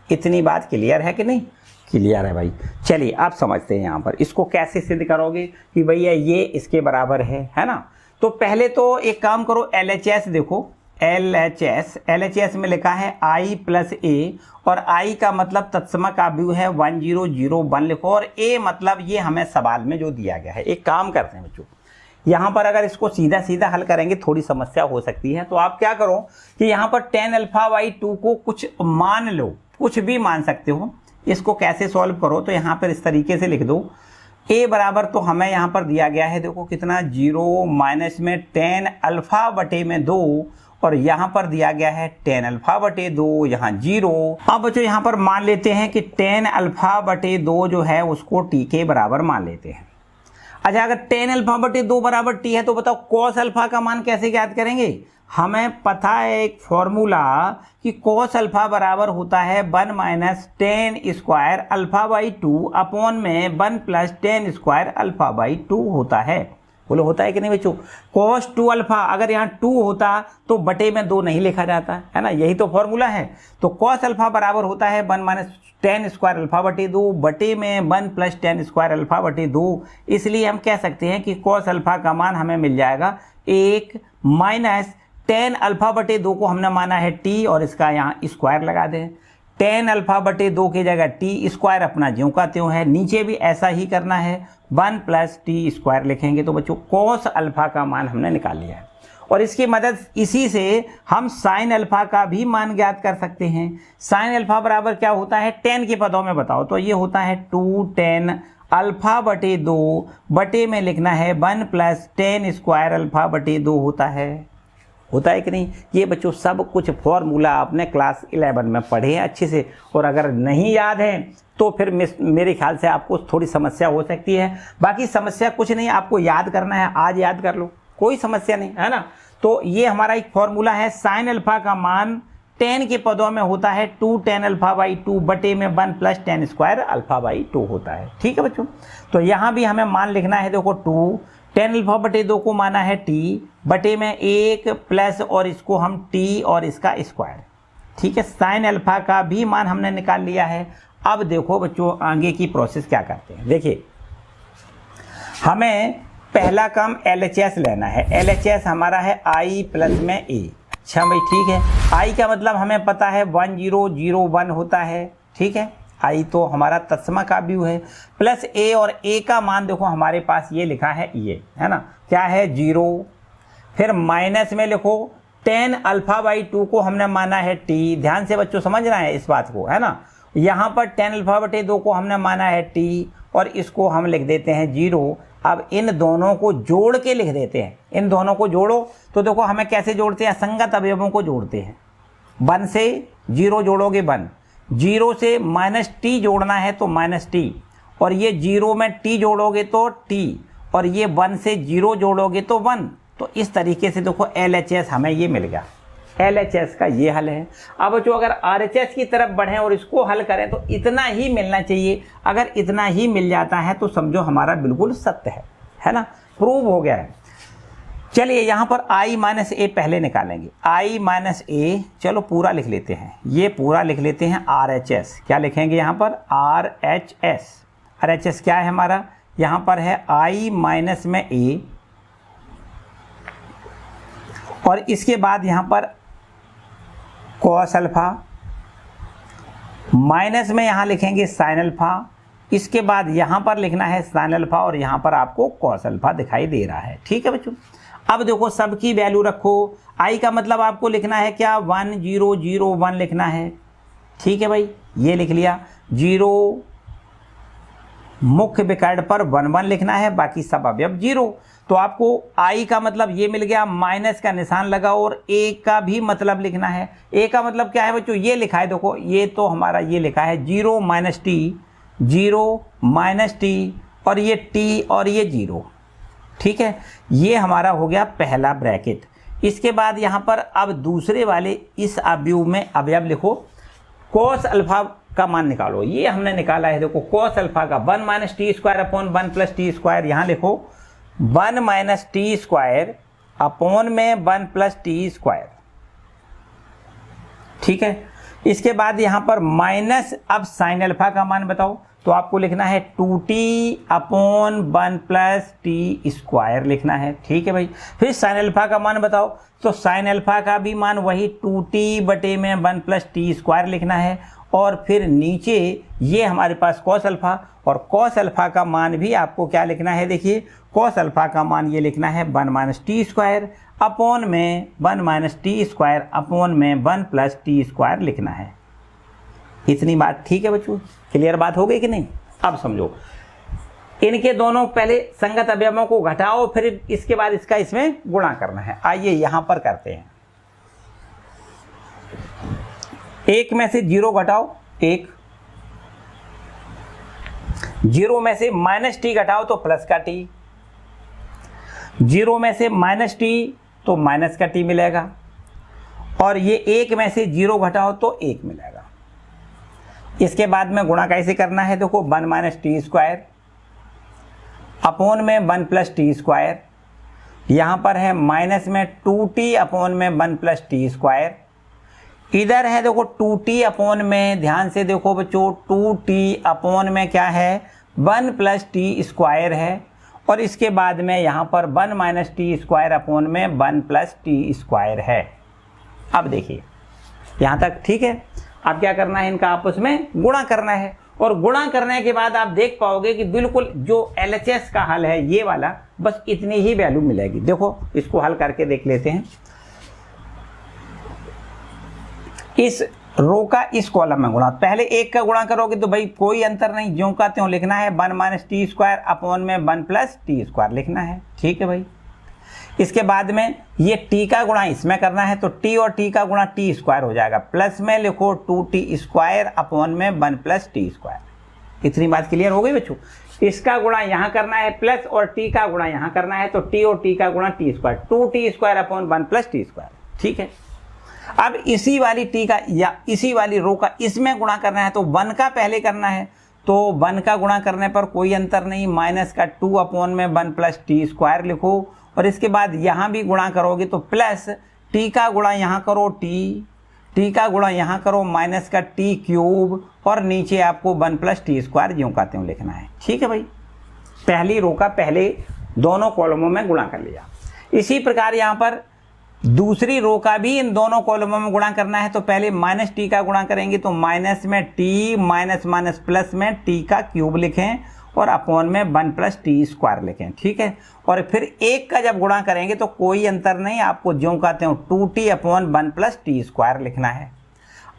इतनी बात क्लियर है कि नहीं? क्लियर है भाई। चलिए अब समझते हैं यहाँ पर इसको कैसे सिद्ध करोगे कि भैया ये इसके बराबर है ना। तो पहले तो एक काम करो, LHS देखो, LHS में लिखा है i प्लस ए, और i का मतलब तत्समक अव्यूह है 1001 लिखो, और a मतलब ये हमें सवाल में जो दिया गया है। एक काम करते हैं बच्चों, यहाँ पर अगर इसको सीधा सीधा हल करेंगे थोड़ी समस्या हो सकती है। तो आप क्या करो कि यहाँ पर tan अल्फा बाई 2 को कुछ मान लो, कुछ भी मान सकते हो। इसको कैसे सॉल्व करो, तो यहाँ पर इस तरीके से लिख दो, a बराबर तो हमें यहाँ पर दिया गया है, देखो कितना 0 माइनस में tan अल्फा बटे में 2, और यहाँ पर दिया गया है tan अल्फा बटे 2, यहाँ 0। अब बच्चों यहाँ पर मान लेते हैं कि tan अल्फा बटे 2 जो है उसको t के बराबर मान लेते हैं। अच्छा, अगर tan अल्फा बटे 2 बराबर t है तो बताओ cos अल्फा का मान कैसे ज्ञात करेंगे? हमें पता है एक फॉर्मूला कि cos अल्फा बराबर होता है 1 minus tan square alpha by 2 upon में 1 plus tan square alpha by 2 होता है। बोलो होता है कि नहीं बच्चों? cos 2 अल्फा अगर यहाँ 2 होता तो बटे में 2 नहीं लिखा जाता है ना, यही तो फॉर्मूला है। तो cos अल्फा बराबर होता है 1 माइनस tan स्क्वायर अल्फा बटे 2 बटे में 1 प्लस tan स्क्वायर अल्फा बटे 2। इसलिए हम कह सकते हैं कि cos अल्फा का मान हमें मिल जाएगा 1 माइनस tan अल्फा बटे 2 को हमने माना है t, और इसका यहाँ स्क्वायर लगा दें। tan अल्फा बटे 2 की जगह t स्क्वायर अपना ज्यों का त्यों है, नीचे भी ऐसा ही करना है, 1 प्लस t स्क्वायर लिखेंगे। तो बच्चों cos अल्फा का मान हमने निकाल लिया है, और इसकी मदद इसी से हम साइन अल्फा का भी मान ज्ञात कर सकते हैं। साइन अल्फा बराबर क्या होता है tan के पदों में बताओ, तो ये होता है 2 tan अल्फा बटे 2 बटे में लिखना है 1 प्लस tan स्क्वायर अल्फा बटे 2 होता है कि नहीं? ये बच्चों सब कुछ फॉर्मूला आपने क्लास 11 में पढ़े हैं अच्छे से, और अगर नहीं याद है तो फिर मेरे ख्याल से आपको थोड़ी समस्या हो सकती है। बाकी समस्या कुछ नहीं, आपको याद करना है, आज याद कर लो, कोई समस्या नहीं है ना। तो ये हमारा एक फॉर्मूला है, साइन अल्फा का मान tan के पदों में होता है 2 tan अल्फा बाई 2 बटे में 1 plus tan square alpha by 2 होता है। ठीक है बच्चों, तो यहाँ भी हमें मान लिखना है, देखो 2 tan अल्फा बटे 2 को माना है t बटे में 1 प्लस, और इसको हम t और इसका स्क्वायर। ठीक है, साइन अल्फा का भी मान हमने निकाल लिया है। अब देखो बच्चों आगे की प्रोसेस क्या करते हैं। देखिए हमें पहला काम LHS लेना है। LHS हमारा है i प्लस में a। अच्छा भाई ठीक है, i का मतलब हमें पता है 1001 होता है। ठीक है, i तो हमारा तत्समक अव्यूह है, प्लस a, और a का मान देखो हमारे पास ये लिखा है, ये है ना, क्या है 0। फिर माइनस में लिखो tan अल्फा बाई 2 को हमने माना है t। ध्यान से बच्चों समझना है इस बात को, है ना। यहाँ पर tan अल्फा बटे 2 को हमने माना है t, और इसको हम लिख देते हैं 0। अब इन दोनों को जोड़ के लिख देते हैं, इन दोनों को जोड़ो तो देखो हमें कैसे जोड़ते हैं, असंगत अवयवों को जोड़ते हैं। 1 से 0 जोड़ोगे 1, 0 से माइनस t जोड़ना है तो माइनस t, और ये 0 में t जोड़ोगे तो t, और ये 1 से 0 जोड़ोगे तो 1। तो इस तरीके से देखो LHS हमें ये मिल गया, LHS का ये हल है। अब जो अगर RHS की तरफ बढ़ें और इसको हल करें तो इतना ही मिलना चाहिए। अगर इतना ही मिल जाता है तो समझो हमारा बिल्कुल सत्य है ना, प्रूव हो गया है। चलिए यहाँ पर i माइनस ए पहले निकालेंगे, i माइनस ए, चलो पूरा लिख लेते हैं, ये पूरा लिख लेते हैं RHS। क्या लिखेंगे यहाँ पर RHS। RHS क्या है हमारा, यहाँ पर है i माइनस में ए, और इसके बाद यहाँ पर cos अल्फा, माइनस में यहाँ लिखेंगे sin अल्फा, इसके बाद यहाँ पर लिखना है sin अल्फा, और यहाँ पर आपको cos अल्फा दिखाई दे रहा है। ठीक है बच्चों, अब देखो सबकी वैल्यू रखो। i का मतलब आपको लिखना है क्या, 1001 लिखना है। ठीक है भाई, ये लिख लिया। 0 मुख्य विकर्ण पर 11 लिखना है, बाकी सब अवयव 0। तो आपको आई का मतलब ये मिल गया, माइनस का निशान लगाओ और ए का भी मतलब लिखना है। ए का मतलब क्या है बच्चों, ये लिखा है, देखो ये तो हमारा ये लिखा है 0 माइनस टी, 0 माइनस टी और ये टी और ये 0, ठीक है। ये हमारा हो गया पहला ब्रैकेट। इसके बाद यहाँ पर अब दूसरे वाले इस अवयव में अवयव लिखो, कोस अल्फा का मान निकालो। ये हमने निकाला है, देखो कोस अल्फा का 1 minus T square upon 1 plus T square, यहाँ लिखो 1 माइनस टी स्क्वायर अपॉन में 1 प्लस टी स्क्वायर, ठीक है। इसके बाद यहाँ पर माइनस, अब साइन अल्फा का मान बताओ, तो आपको लिखना है 2t upon 1 plus T square लिखना है, ठीक है भाई। फिर साइन अल्फा का मान बताओ, तो साइन अल्फा का भी मान वही 2t बटे में 1 प्लस टी स्क्वायर लिखना है। और फिर नीचे ये हमारे पास कॉस अल्फा, और कॉस अल्फा का मान भी आपको क्या लिखना है, देखिए कॉस अल्फा का मान ये लिखना है 1 माइनस टी स्क्वायर अपॉन में 1 माइनस टी स्क्वायर अपॉन में 1 प्लस टी स्क्वायर लिखना है। इतनी बात ठीक है बच्चों, क्लियर बात हो गई कि नहीं। अब समझो, इनके दोनों पहले संगत अवयवों को घटाओ, फिर इसके बाद इसका इसमें गुणा करना है। आइए यहां पर करते हैं। एक में से 0 घटाओ 1, 0 में से माइनस टी घटाओ तो प्लस का टी, 0 में से माइनस टी तो माइनस का टी मिलेगा, और ये 1 में से 0 घटाओ तो 1 मिलेगा। इसके बाद में गुणा कैसे करना है, देखो 1 माइनस टी स्क्वायर अपॉन में 1 प्लस टी स्क्वायर, यहाँ पर है माइनस में 2t अपॉन में 1 प्लस टी स्क्वायर, इधर है देखो 2t अपॉन में, ध्यान से देखो बच्चों 2t अपॉन में क्या है 1 प्लस टी स्क्वायर है, और इसके बाद में यहाँ पर 1 माइनस टी स्क्वायर अपॉन में 1 प्लस टी स्क्वायर है। अब देखिए यहाँ तक ठीक है। अब क्या करना है, इनका आपस में गुणा करना है, और गुणा करने के बाद आप देख पाओगे कि बिल्कुल जो LHS का हल है ये वाला, बस इतनी ही वैल्यू मिलेगी। देखो इसको हल करके देख लेते हैं। इस रो का इस कॉलम में गुणा, पहले 1 का गुणा करोगे तो भाई कोई अंतर नहीं, ज्यों का त्यों लिखना है 1 माइनस टी स्क्वायर अपॉन में 1 प्लस टी स्क्वायर लिखना है, ठीक है भाई। इसके बाद में ये t का गुणा इसमें करना है, तो t और t का गुणा टी स्क्वायर हो जाएगा, प्लस में लिखो 2t स्क्वायर अपॉन में 1 प्लस टी स्क्वायर। इतनी बात क्लियर हो गई बच्चों। इसका गुणा यहाँ करना है प्लस, और t का गुणा यहाँ करना है, तो t और t का गुणा T square, 2t square upon 1 plus T square, ठीक है। अब इसी वाली t का या इसी वाली रो का इसमें गुणा करना है, तो 1 का पहले करना है, तो 1 का गुणा करने पर कोई अंतर नहीं, माइनस का 2 अपॉन में 1 प्लस टी स्क्वायर लिखो, और इसके बाद यहाँ भी गुणा करोगे तो प्लस t का गुणा यहाँ करो t का गुणा यहाँ करो माइनस का t क्यूब, और नीचे आपको 1 प्लस टी स्क्वायर ज्यों का त्यों लिखना है, ठीक है भाई। पहली रो का पहले दोनों कॉलमों में गुणा कर लिया। इसी प्रकार यहाँ पर दूसरी रो का भी इन दोनों कॉलमों में गुणा करना है, तो पहले माइनस टी का गुणा करेंगे, तो माइनस में टी माइनस माइनस प्लस में टी का क्यूब लिखें, और अपॉन में 1 प्लस टी स्क्वायर लिखें, ठीक है। और फिर 1 का जब गुणा करेंगे तो कोई अंतर नहीं, आपको ज्यों कहते हो 2t upon 1 plus T square लिखना है।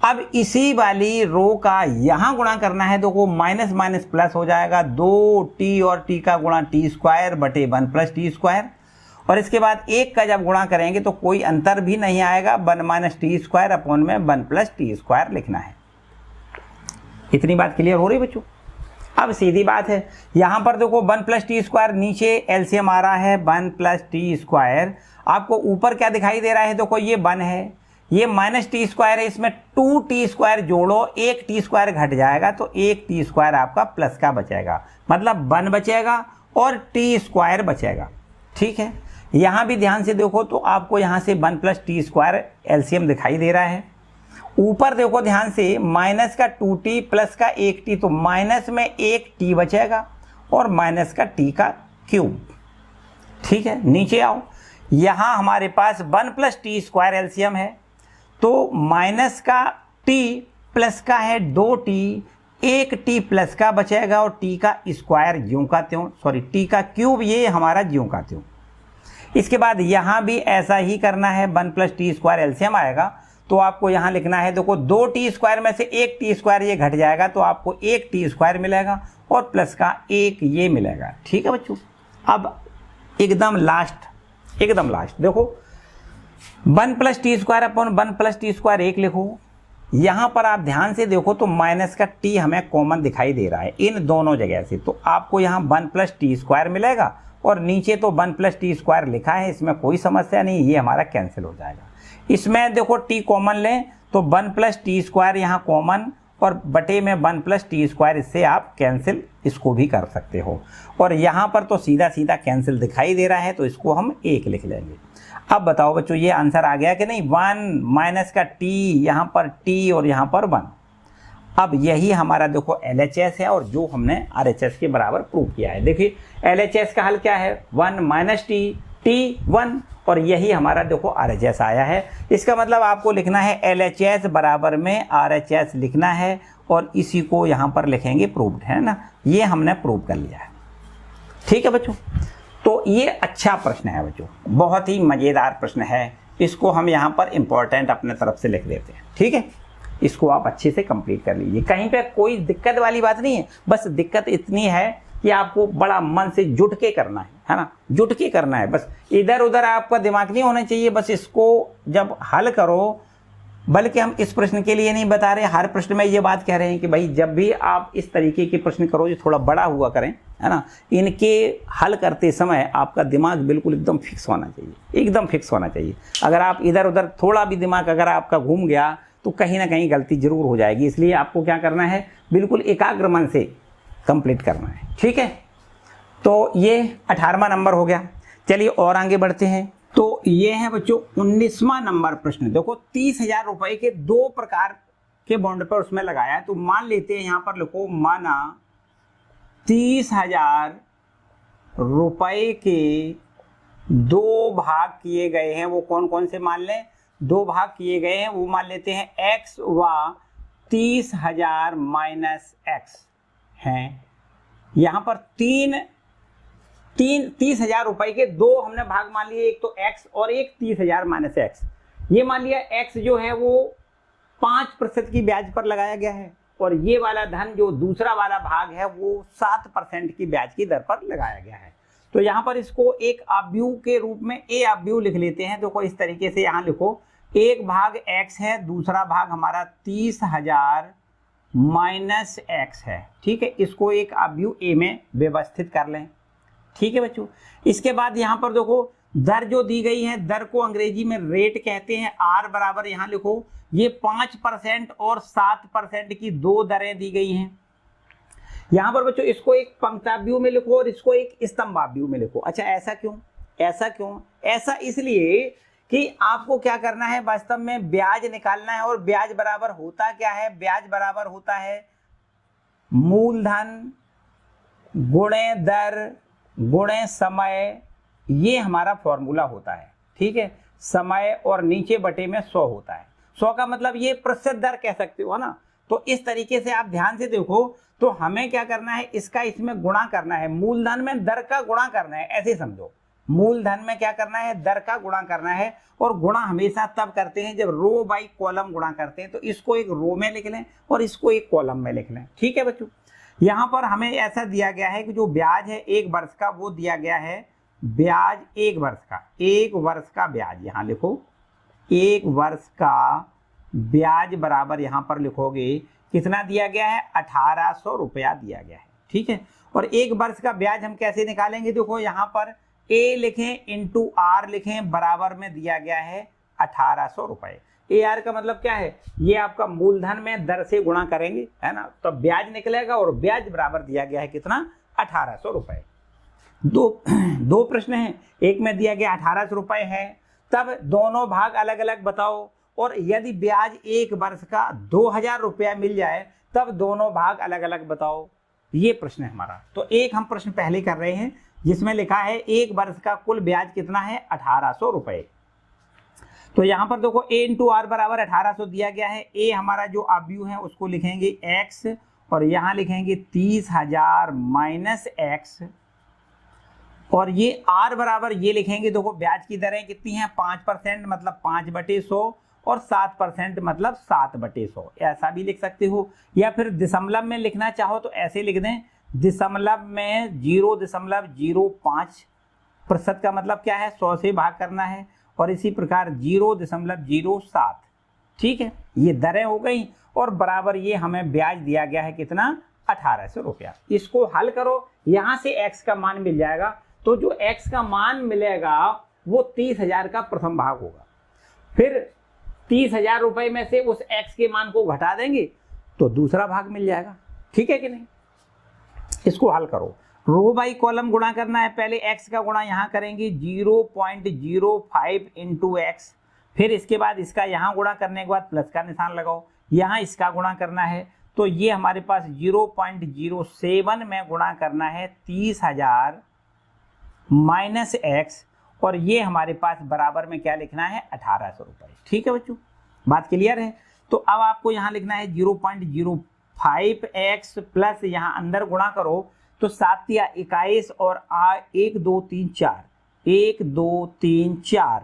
अब इसी वाली रो का यहाँ गुणा करना है, तो वो माइनस माइनस प्लस हो जाएगा, 2t और t का गुणा टी स्क्वायर बटे 1 प्लस टी स्क्वायर, और इसके बाद 1 का जब गुणा करेंगे तो कोई अंतर भी नहीं आएगा, 1 माइनस टी स्क्वायर अपॉन में 1 प्लस टी स्क्वायर लिखना है। इतनी बात क्लियर हो रही बच्चों। अब सीधी बात है, यहाँ पर देखो 1 प्लस टी स्क्वायर, नीचे एलसीएम आ रहा है 1 प्लस टी स्क्वायर, आपको ऊपर क्या दिखाई दे रहा है, देखो ये 1 है, ये माइनस टी स्क्वायर है, इसमें 2t स्क्वायर जोड़ो, 1 टी स्क्वायर घट जाएगा, तो 1 टी स्क्वायर आपका प्लस का बचेगा, मतलब 1 बचेगा और टी स्क्वायर बचेगा, ठीक है। यहाँ भी ध्यान से देखो तो आपको यहाँ से 1 प्लस टी स्क्वायर एलसीएम दिखाई दे रहा है। ऊपर देखो ध्यान से, माइनस का 2t प्लस का 1t, तो माइनस में 1t बचेगा और माइनस का t का क्यूब, ठीक है। नीचे आओ, यहाँ हमारे पास 1 प्लस टी स्क्वायर एलसीएम है, तो माइनस का t प्लस का है 2t, 1t प्लस का बचेगा और t का स्क्वायर ज्यों का त्यों, सॉरी t का क्यूब ये हमारा ज्यों का त्यों। इसके बाद यहाँ भी ऐसा ही करना है, 1 प्लस टी स्क्वायर एलसीएम आएगा, तो आपको यहाँ लिखना है, देखो 2t स्क्वायर में से 1t स्क्वायर ये घट जाएगा, तो आपको 1t स्क्वायर मिलेगा और प्लस का 1 ये मिलेगा, ठीक है बच्चों। अब एकदम लास्ट देखो 1 + t² / 1 + t² 1 लिखो। यहाँ पर आप ध्यान से देखो तो माइनस का t हमें कॉमन दिखाई दे रहा है इन दोनों जगह से, तो आपको यहाँ 1 + t² मिलेगा और नीचे तो 1 + t² लिखा है, इसमें कोई समस्या नहीं, ये हमारा कैंसिल हो जाएगा। इसमें देखो t कॉमन लें तो 1 + t² यहाँ कॉमन और बटे में 1 + t², इससे आप कैंसिल इसको भी कर सकते हो। और यहाँ पर तो सीधा सीधा कैंसिल दिखाई दे रहा है, तो इसको हम 1 लिख लेंगे। अब बताओ बच्चों ये आंसर आ गया कि नहीं। 1 माइनस का t, यहाँ पर t और यहाँ पर 1। अब यही हमारा देखो LHS है और जो हमने RHS के बराबर प्रूव किया है। देखिए LHS का हल क्या है, 1 - t, t 1, और यही हमारा देखो RHS आया है। इसका मतलब आपको लिखना है LHS बराबर में RHS लिखना है और इसी को यहाँ पर लिखेंगे प्रूव्ड, है ना। ये हमने प्रूव कर लिया है, ठीक है बच्चों। तो ये अच्छा प्रश्न है बच्चों, बहुत ही मज़ेदार प्रश्न है। इसको हम यहाँ पर इम्पोर्टेंट अपने तरफ से लिख देते हैं, ठीक है। इसको आप अच्छे से कंप्लीट कर लीजिए, कहीं पे कोई दिक्कत वाली बात नहीं है। बस दिक्कत इतनी है कि आपको बड़ा मन से जुट के करना है ना, जुट के करना है। बस इधर उधर आपका दिमाग नहीं होना चाहिए। बस इसको जब हल करो, बल्कि हम इस प्रश्न के लिए नहीं बता रहे, हर प्रश्न में ये बात कह रहे हैं कि भाई जब भी आप इस तरीके के प्रश्न करो जो थोड़ा बड़ा हुआ करें, है ना, इनके हल करते समय आपका दिमाग बिल्कुल एकदम फिक्स होना चाहिए, एकदम फिक्स होना चाहिए। अगर आप इधर उधर थोड़ा भी दिमाग अगर आपका घूम गया तो कहीं ना कहीं गलती जरूर हो जाएगी। इसलिए आपको क्या करना है, बिल्कुल एकाग्र मन से कंप्लीट करना है, ठीक है। तो ये 18वां नंबर हो गया। चलिए और आगे बढ़ते हैं। तो ये है बच्चों 19वां नंबर प्रश्न। देखो 30,000 रुपए के 2 प्रकार के बॉन्ड पर उसमें लगाया है। तो मान लेते हैं यहाँ पर लिखो, माना 30,000 रुपए के 2 भाग किए गए हैं। वो कौन कौन से मान लें, 2 भाग किए गए हैं। वो मान लेते हैं x व 30,000 - x हैं। यहाँ पर 30,000 रुपए के 2 हमने भाग मान लिए, एक तो x और एक 30,000 - x। ये मान लिया x जो है वो 5% की ब्याज पर लगाया गया है और ये वाला धन जो दूसरा वाला भाग है वो 7% की ब्याज की दर पर लगाया गया है। तो यहाँ पर इसको एक अवयव के रूप में a अवयव लिख लेते हैं। देखो इस तरीके से यहाँ लिखो, एक भाग x है, दूसरा भाग हमारा 30,000 - x है, ठीक है। इसको एक अवयव a में व्यवस्थित कर लें, ठीक है बच्चों। इसके बाद यहाँ पर देखो दर जो दी गई है, दर को अंग्रेजी में रेट कहते हैं। r बराबर यहाँ लिखो, ये 5% और 7% की 2 दरें दी गई हैं। यहाँ पर बच्चों इसको एक पंक्ताव्यूह में लिखो और इसको एक स्तंभाव्यूह में लिखो। अच्छा ऐसा क्यों, ऐसा क्यों? ऐसा इसलिए कि आपको क्या करना है, वास्तव में ब्याज निकालना है। और ब्याज बराबर होता क्या है, ब्याज बराबर होता है मूलधन गुणे दर गुणे समय। ये हमारा फॉर्मूला होता है, ठीक है। समय और नीचे बटे में 100 होता है। 100 का मतलब ये प्रतिशत दर कह सकते हो ना। तो इस तरीके से आप ध्यान से देखो, तो हमें क्या करना है, इसका इसमें गुणा करना है। मूलधन में दर का गुणा करना है, ऐसे समझो। मूलधन में क्या करना है, दर का गुणा करना है। और गुणा हमेशा तब करते हैं जब रो बाई कॉलम गुणा करते हैं। तो इसको एक रो में लिख लें और इसको एक कॉलम में लिख लें, ठीक है बच्चों। यहाँ पर हमें ऐसा दिया गया है कि जो ब्याज है 1 वर्ष का, वो दिया गया है ब्याज 1 वर्ष का, 1 वर्ष का ब्याज। यहाँ लिखो 1 वर्ष का ब्याज बराबर यहाँ पर लिखोगे कितना दिया गया है, 1800 रुपया दिया गया है, ठीक है। और 1 वर्ष का ब्याज हम कैसे निकालेंगे, देखो यहाँ पर a लिखें इंटू r लिखें, बराबर में दिया गया है 1800 रुपए। AR का मतलब क्या है, ये आपका मूलधन में दर से गुणा करेंगे, है ना, तो ब्याज निकलेगा और ब्याज बराबर दिया गया है कितना, 1800 रुपए। दो प्रश्न हैं, एक में दिया गया 1800 रुपए है, तब दोनों भाग अलग अलग बताओ। और यदि ब्याज 1 वर्ष का 2000 रुपया मिल जाए तब दोनों भाग अलग अलग बताओ। ये प्रश्न है हमारा। तो एक हम प्रश्न पहले कर रहे हैं जिसमें लिखा है 1 वर्ष का कुल ब्याज कितना है, 1800 रुपए। तो यहाँ पर देखो a इंटू आर बराबर 1800 दिया गया है। a हमारा जो अवयव है उसको लिखेंगे x और यहाँ लिखेंगे 30,000 माइनस x। और ये r बराबर ये लिखेंगे, देखो ब्याज की दरें कितनी हैं, 5% मतलब 5/100 और 7% मतलब 7/100। ऐसा भी लिख सकते हो, या फिर दशमलव में लिखना चाहो तो ऐसे लिख दें, दशमलव में 0.05 प्रतिशत का मतलब क्या है, 100 से भाग करना है, और इसी प्रकार 0.07। ठीक है, ये दरें हो गई और बराबर ये हमें ब्याज दिया गया है कितना, 1800 रुपया। इसको हल करो, यहां से x का मान मिल जाएगा। तो जो x का मान मिलेगा वो 30,000 का प्रथम भाग होगा, फिर 30,000 रुपए में से उस x के मान को घटा देंगे तो दूसरा भाग मिल जाएगा। ठीक है कि नहीं, इसको हल करो। रो बाई कॉलम गुणा करना है, पहले x का गुणा यहाँ करेंगे 0.05 इंटू एक्स, फिर इसके बाद इसका यहाँ गुणा करने के बाद प्लस का निशान लगाओ, यहाँ इसका गुणा करना है, तो ये हमारे पास 0.07 में गुणा करना है 30,000 माइनस एक्स, और ये हमारे पास बराबर में क्या लिखना है, 1800 रुपये। ठीक है बच्चों, बात क्लियर है। तो अब आपको यहाँ लिखना है 0.05x प्लस यहाँ अंदर गुणा करो तो 7 या 21 और 1 2 3 4, 1 2 3 4।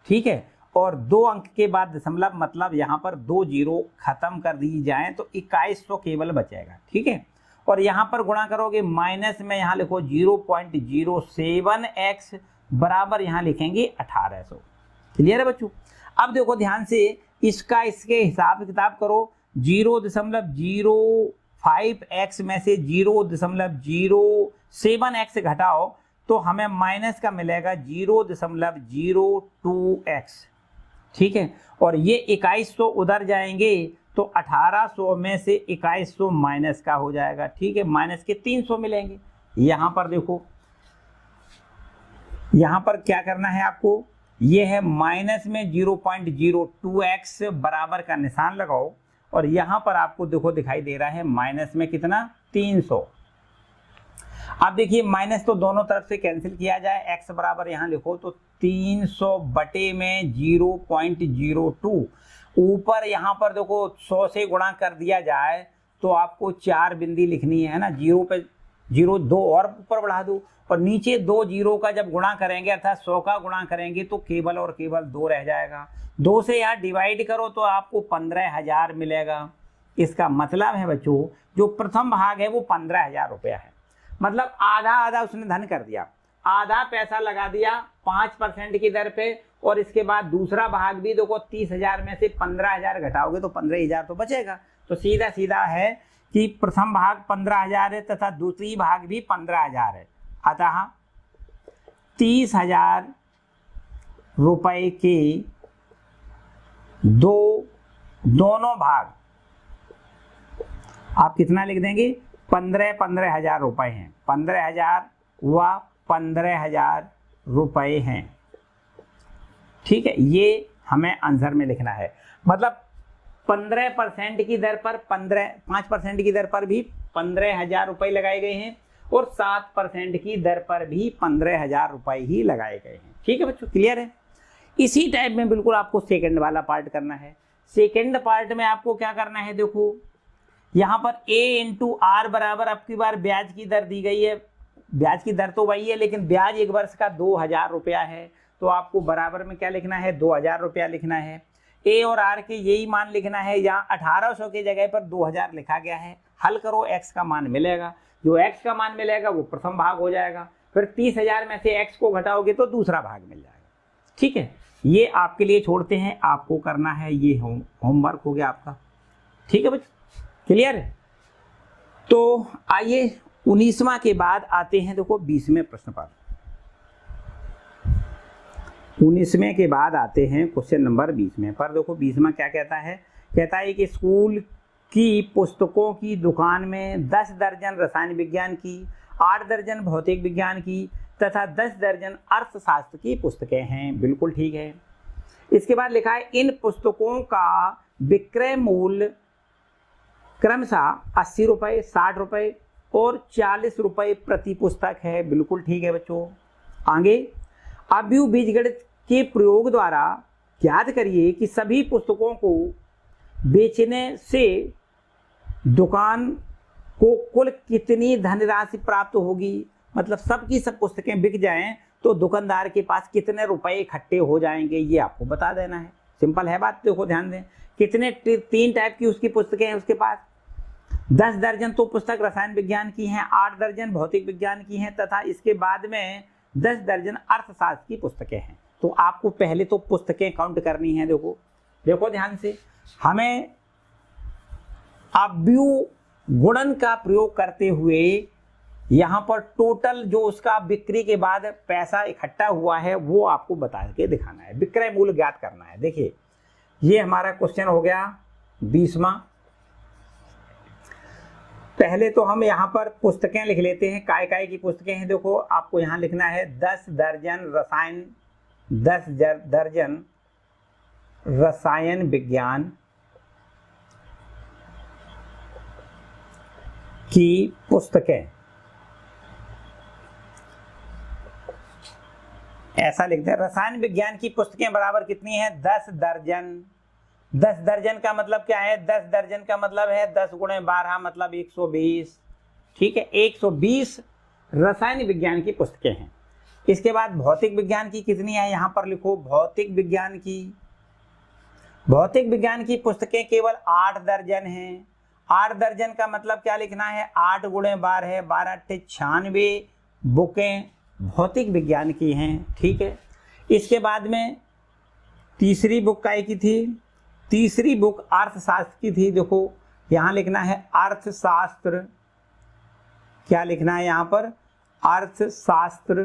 ठीक है, और 2 अंक के बाद दशमलव, मतलब यहाँ पर 2 जीरो खत्म कर दी जाए तो 2100 केवल बचेगा। ठीक है, और यहाँ पर गुणा करोगे माइनस में यहाँ लिखो 0.07x बराबर यहाँ लिखेंगे 1800। क्लियर है बच्चों। अब देखो ध्यान से, इसका इसके हिसाब किताब करो, 0.05x में से 0.07x घटाओ तो हमें माइनस का मिलेगा 0.02x। ठीक है, और ये 2100 उधर जाएंगे तो 1800 में से 2100 माइनस का हो जाएगा। ठीक है, माइनस के 300 मिलेंगे। यहाँ पर देखो, यहाँ पर क्या करना है आपको, ये है माइनस में 0.02x बराबर का निशान लगाओ, और यहाँ पर आपको देखो दिखाई दे रहा है माइनस में कितना, 300। अब देखिए माइनस तो दोनों तरफ से कैंसिल किया जाए, x बराबर यहाँ लिखो तो 300 बटे में 0.02, ऊपर यहाँ पर देखो 100 से गुणा कर दिया जाए तो आपको 4 बिंदी लिखनी है ना, 0 पे 0 2 और ऊपर बढ़ा दो, और नीचे 2 जीरो का जब गुणा करेंगे अर्थात 100 का गुणा करेंगे तो केवल और केवल 2 रह जाएगा। 2 से यहाँ डिवाइड करो तो आपको 15,000 मिलेगा। इसका मतलब है बच्चों, जो प्रथम भाग है वो 15,000 रुपया है, मतलब आधा आधा उसने धन कर दिया, आधा पैसा लगा दिया 5% की दर पे, और इसके बाद दूसरा भाग भी देखो 30,000 में से 15,000 घटाओगे तो 15,000 तो बचेगा। तो सीधा सीधा है कि प्रथम भाग 15,000 है तथा दूसरी भाग भी 15,000 है, अतः 30,000 रुपए के दोनों भाग आप कितना लिख देंगे, 15,000 रुपए हैं, 15,000 व 15,000 रुपए हैं। ठीक है, ये हमें आंसर में लिखना है, मतलब 15% की दर पर 5% की दर पर भी 15,000 रुपए लगाए गए हैं, और 7% की दर पर भी 15,000 रुपए ही लगाए गए हैं। ठीक है बच्चों, क्लियर है। इसी टाइप में बिल्कुल आपको सेकंड वाला पार्ट करना है। सेकंड पार्ट में आपको क्या करना है, देखो यहाँ पर a इंटू आर बराबर आपकी बार ब्याज की दर दी गई है, ब्याज की दर तो वही है लेकिन ब्याज एक वर्ष का 2,000 रुपया है, तो आपको बराबर में क्या लिखना है, 2,000 रुपया लिखना है। a और r के यही मान लिखना है, यहाँ 1800 की जगह पर 2,000 लिखा गया है। हल करो, x का मान मिलेगा, जो x का मान मिलेगा वो प्रथम भाग हो जाएगा, फिर 30,000 में से x को घटाओगे तो दूसरा भाग मिल जाएगा। ठीक है, ये आपके लिए छोड़ते हैं, आपको करना है, ये होमवर्क हो गया आपका। ठीक है बच्चों, क्लियर है। तो आइए 19वां के बाद आते हैं, देखो 20वें प्रश्न पर। 19वें के बाद आते हैं क्वेश्चन नंबर 20 पर। देखो 20वां क्या कहता है, कहता है कि स्कूल की पुस्तकों की दुकान में 10 दर्जन रसायन विज्ञान की, 8 दर्जन भौतिक विज्ञान की तथा 10 दर्जन अर्थशास्त्र की पुस्तकें हैं। बिल्कुल ठीक है। इसके बाद लिखा है इन पुस्तकों का विक्रय मूल्य क्रमशः 80 रुपये, 60 रुपये और 40 रुपये प्रति पुस्तक है। बिल्कुल ठीक है बच्चों। आगे, अव्यू बीजगणित के प्रयोग द्वारा ज्ञात करिए कि सभी पुस्तकों को बेचने से दुकान को कुल कितनी धनराशि प्राप्त होगी, मतलब सबकी सब पुस्तकें बिक जाएं तो दुकानदार के पास कितने रुपए इकट्ठे हो जाएंगे, ये आपको बता देना है। सिंपल है बात। देखो ध्यान दें, कितने 3 टाइप की उसकी पुस्तकें हैं उसके पास। 10 दर्जन तो पुस्तक रसायन विज्ञान की हैं, 8 दर्जन भौतिक विज्ञान की हैं तथा इसके बाद में 10 दर्जन अर्थशास्त्र की पुस्तकें हैं। तो आपको पहले तो पुस्तकें काउंट करनी है। देखो ध्यान से, हमें अव्यू गुणन का प्रयोग करते हुए यहाँ पर टोटल जो उसका बिक्री के बाद पैसा इकट्ठा हुआ है वो आपको बता के दिखाना है, विक्रय मूल्य ज्ञात करना है। देखिए ये हमारा क्वेश्चन हो गया 20वां। पहले तो हम यहाँ पर पुस्तकें लिख लेते हैं, काय की पुस्तकें हैं। देखो आपको यहाँ लिखना है 10 दर्जन रसायन विज्ञान की पुस्तकें, ऐसा लिखते हैं। रसायन विज्ञान की पुस्तकें बराबर कितनी है? 10 दर्जन। 10 दर्जन का मतलब क्या है? 10 दर्जन का मतलब है 10 गुणे 12 मतलब 120। ठीक है, 120 रसायन विज्ञान की पुस्तकें हैं। इसके बाद भौतिक विज्ञान की कितनी है? यहाँ पर लिखो भौतिक विज्ञान की पुस्तकें केवल 8 दर्जन हैं। 8 दर्जन का मतलब क्या लिखना है? 8 गुणे 12 12 96 बुकें भौतिक विज्ञान की हैं। ठीक है, इसके बाद में तीसरी बुक काय की थी? तीसरी बुक अर्थशास्त्र की थी। देखो यहां लिखना है अर्थशास्त्र। क्या लिखना है यहाँ पर? अर्थशास्त्र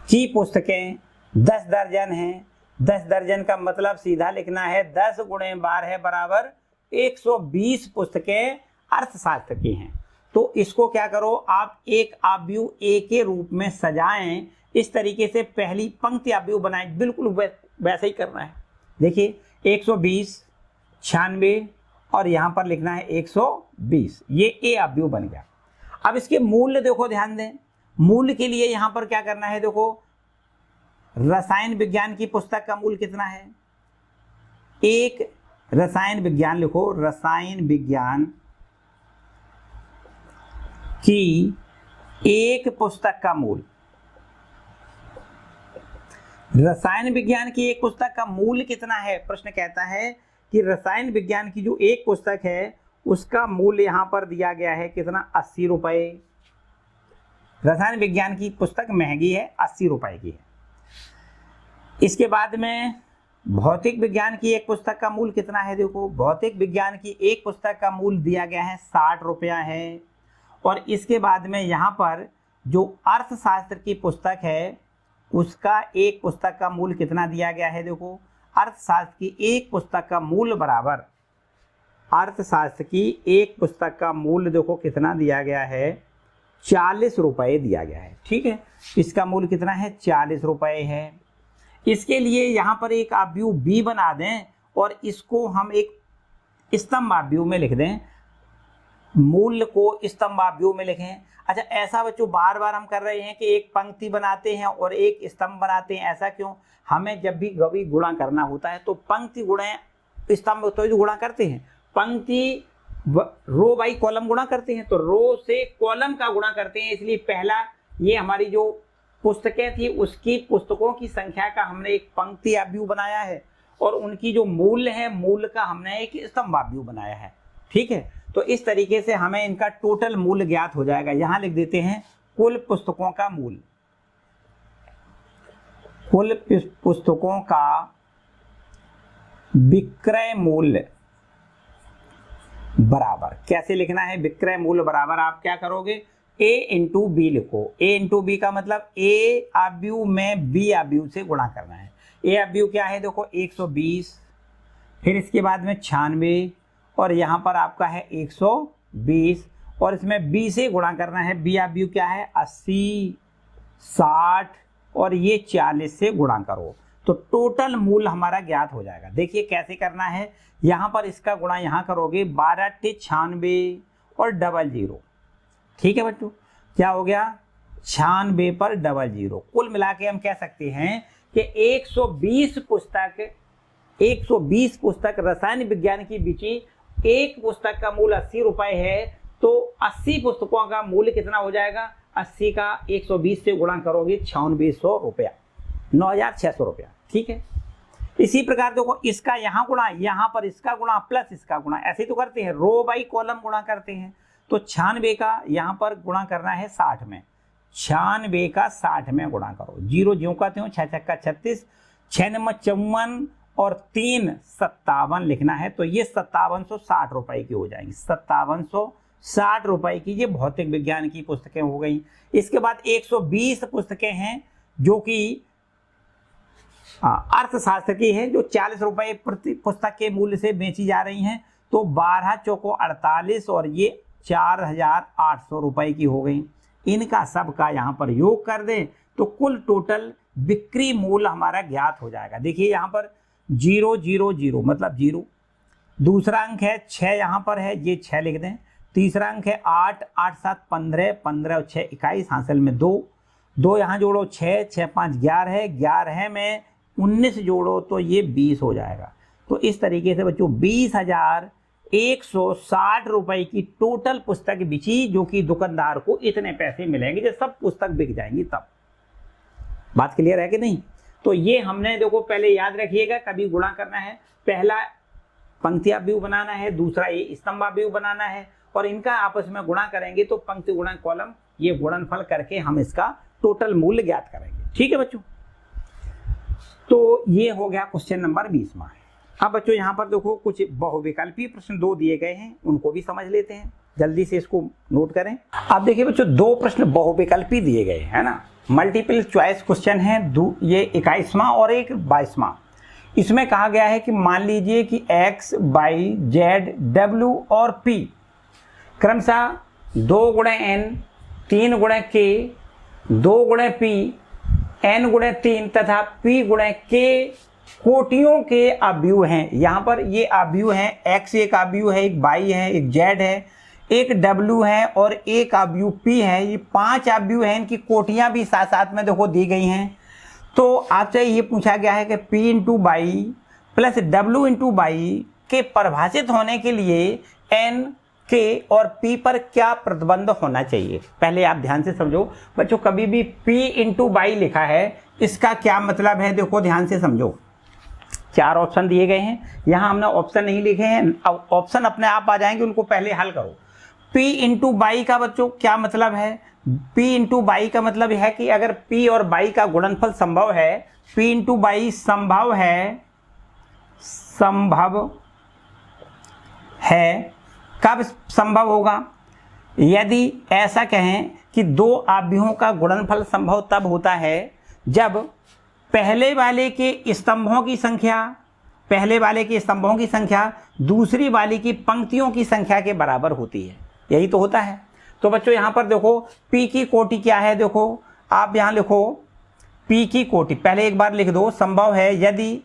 की पुस्तकें 10 दर्जन हैं। 10 दर्जन का मतलब सीधा लिखना है 10 गुणे 12 बराबर 120 पुस्तकें अर्थशास्त्र की हैं। तो इसको क्या करो आप, एक आव्यूह ए के रूप में सजाएं। इस तरीके से पहली पंक्ति आव्यूह बनाएं, बिल्कुल वैसे ही करना है। देखिए 120, 96 और यहाँ पर लिखना है 120। ये ए आव्यूह बन गया। अब इसके मूल्य देखो, ध्यान दें। मूल्य के लिए यहाँ पर क्या करना है? देखो रसायन विज्ञान की पुस्तक का मूल्य कितना है? एक रसायन विज्ञान लिखो, रसायन विज्ञान की एक पुस्तक का मूल्य, रसायन विज्ञान की एक पुस्तक का मूल्य कितना है? प्रश्न कहता है कि रसायन विज्ञान की जो एक पुस्तक है उसका मूल्य यहां पर दिया गया है कितना? 80 रुपए। रसायन विज्ञान की पुस्तक महंगी है, 80 रुपए की है। इसके बाद में भौतिक विज्ञान की एक पुस्तक का मूल्य कितना है? देखो भौतिक विज्ञान की एक पुस्तक का मूल्य दिया गया है 60 रुपया है। और इसके बाद में यहाँ पर जो अर्थशास्त्र की पुस्तक है उसका एक पुस्तक का मूल्य कितना दिया गया है? देखो अर्थशास्त्र की एक पुस्तक का मूल्य बराबर, अर्थशास्त्र की एक पुस्तक का मूल्य देखो कितना दिया गया है? 40 रुपये दिया गया है। ठीक है, इसका मूल्य कितना है? 40 रुपये है। इसके लिए यहाँ पर एक आव्यूह बी बना दें और इसको हम एक स्तंभ आव्यूह में लिख दें, मूल्य को स्तंभ आव्यूह में लिखें। अच्छा, ऐसा बच्चों बार बार हम कर रहे हैं कि एक पंक्ति बनाते हैं और एक स्तंभ बनाते हैं, ऐसा क्यों? हमें जब भी कभी गुणा करना होता है तो पंक्ति गुणे स्तंभ तो जो गुणा करते हैं, पंक्ति रो बाई कॉलम गुणा करते हैं, तो रो से कॉलम का गुणा करते हैं। इसलिए पहला ये हमारी जो पुस्तकें थी उसकी पुस्तकों की संख्या का हमने एक पंक्ति आव्यूह बनाया है और उनकी जो मूल्य है मूल्य का हमने एक स्तंभ आव्यूह बनाया है। ठीक है, तो इस तरीके से हमें इनका टोटल मूल्य ज्ञात हो जाएगा। यहां लिख देते हैं कुल पुस्तकों का मूल्य, कुल पुस्तकों का विक्रय मूल्य बराबर, कैसे लिखना है? विक्रय मूल्य बराबर आप क्या करोगे? a इंटू बी लिखो। a इंटू बी का मतलब a आव्यूह में b आव्यूह से गुणा करना है। a आव्यूह क्या है? देखो 120, फिर इसके बाद में 96 और यहाँ पर आपका है 120 और इसमें b से गुणा करना है। b आव्यूह क्या है? 80, 60 और ये 40 से गुणा करो तो टोटल मूल्य हमारा ज्ञात हो जाएगा। देखिए कैसे करना है, यहाँ पर इसका गुणा यहाँ करोगे 12 × 96 और 00। ठीक है बच्चों, क्या हो गया? 96 पर 00। कुल मिला के हम कह सकते हैं कि 120 पुस्तक रसायन विज्ञान की बिची। एक पुस्तक का मूल्य 80 रुपए है तो 80 पुस्तकों का मूल्य कितना हो जाएगा? 80 का 120 से गुणा करोगे 9600 रुपया, 9600 रुपया। ठीक है, इसी प्रकार देखो इसका यहाँ गुणा, यहाँ पर इसका गुणा प्लस इसका गुणा, ऐसे तो करते हैं, रो बाई कॉलम गुणा करते हैं। तो 96 का यहाँ पर गुणा करना है 60 में, 96 का 60 में गुणा करो, 0 ज्यों का त्यों, 6 छक्का 36, 6 नंबर 54 और 3 57 लिखना है। तो ये 5760 रुपए की हो जाएंगी, 5760 रुपए की ये भौतिक विज्ञान की पुस्तकें हो गई। इसके बाद 120 पुस्तकें हैं जो कि अर्थशास्त्र की है, जो 40 रुपए प्रति पुस्तक के मूल्य से बेची जा रही हैं। तो 12 चौको 48 और ये 4800 रुपए की हो गई। इनका सबका यहाँ पर योग कर दें तो कुल टोटल बिक्री मूल्य हमारा ज्ञात हो जाएगा। देखिए यहाँ पर 000 मतलब 0, दूसरा अंक है 6 यहाँ पर है, ये 6 लिख दें। तीसरा अंक है 8, 8 7 15, 15 और 6 21, हासिल में 2, 2 यहाँ जोड़ो 6, 6 5 11 है, 11 में 19 जोड़ो तो ये 20 हो जाएगा। तो इस तरीके से बच्चों 20,160 रुपए की टोटल पुस्तक बिची, जो कि दुकानदार को इतने पैसे मिलेंगे जब सब पुस्तक बिक जाएंगी तब। बात क्लियर है कि नहीं? तो ये हमने देखो पहले याद रखिएगा, कभी गुणा करना है, पहला पंक्तियां व्यू बनाना है, दूसरा ये स्तंभा व्यू बनाना है, और इनका आपस में गुणा करेंगे तो पंक्ति गुणा कॉलम ये गुणनफल करके हम इसका टोटल मूल्य ज्ञात करेंगे। ठीक है बच्चों, तो ये हो गया क्वेश्चन नंबर 20वां। अब बच्चों यहाँ पर देखो कुछ बहुविकल्पी प्रश्न 2 दिए गए हैं, उनको भी समझ लेते हैं, जल्दी से इसको नोट करें। अब देखिए बच्चों 2 प्रश्न बहुविकल्पी दिए गए है ना, मल्टीपल चॉइस क्वेश्चन है, ये 21वां और एक 22वां। इसमें कहा गया है कि मान लीजिए कि x, y, z, w और p क्रमशः 2 गुणे n, 3 गुणे k, 2 गुणे p, n गुणे 3 तथा p गुणे k कोटियों के अवयव हैं। यहाँ पर ये अवयव हैं, x एक अवयव है, एक y है, एक z है, एक w है और एक अवयव p है। ये 5 अवयव हैं, इनकी कोटियां भी साथ साथ में देखो दी गई हैं। तो आपसे ये पूछा गया है कि p into by plus w into by के परिभाषित होने के लिए n, k और p पर क्या प्रतिबंध होना चाहिए। पहले आप ध्यान से समझो बच्चों, कभी भी p इंटू बाई लिखा है इसका क्या मतलब है, देखो ध्यान से समझो। 4 ऑप्शन दिए गए हैं, यहाँ हमने ऑप्शन नहीं लिखे हैं, अब ऑप्शन अपने आप आ जाएंगे, उनको पहले हल करो। p इंटू बाई का बच्चों क्या मतलब है, p इंटू बाई का मतलब है कि अगर p और बाई का गुणनफल संभव है, p इंटू बाई संभव है, कब संभव होगा? यदि ऐसा कहें कि 2 अवयवों का गुणनफल संभव तब होता है जब पहले वाले के स्तंभों की संख्या दूसरी वाले की पंक्तियों की संख्या के बराबर होती है, यही तो होता है। तो बच्चों यहाँ पर देखो p की कोटि क्या है, देखो आप यहाँ लिखो p की कोटि, पहले एक बार लिख दो, संभव है यदि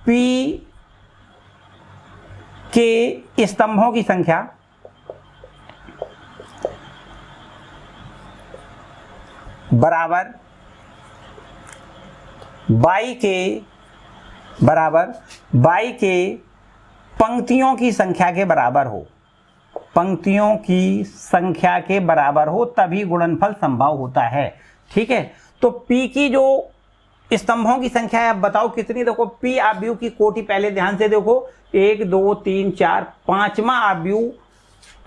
p के स्तंभों की संख्या बराबर बाई के पंक्तियों की संख्या के बराबर हो, पंक्तियों की संख्या के बराबर हो, तभी गुणनफल संभव होता है। ठीक है, तो p की जो स्तंभों की संख्या है, अब बताओ कितनी, देखो p अवयव की कोटि पहले ध्यान से देखो, 1 2 3 4 5वां अवयव,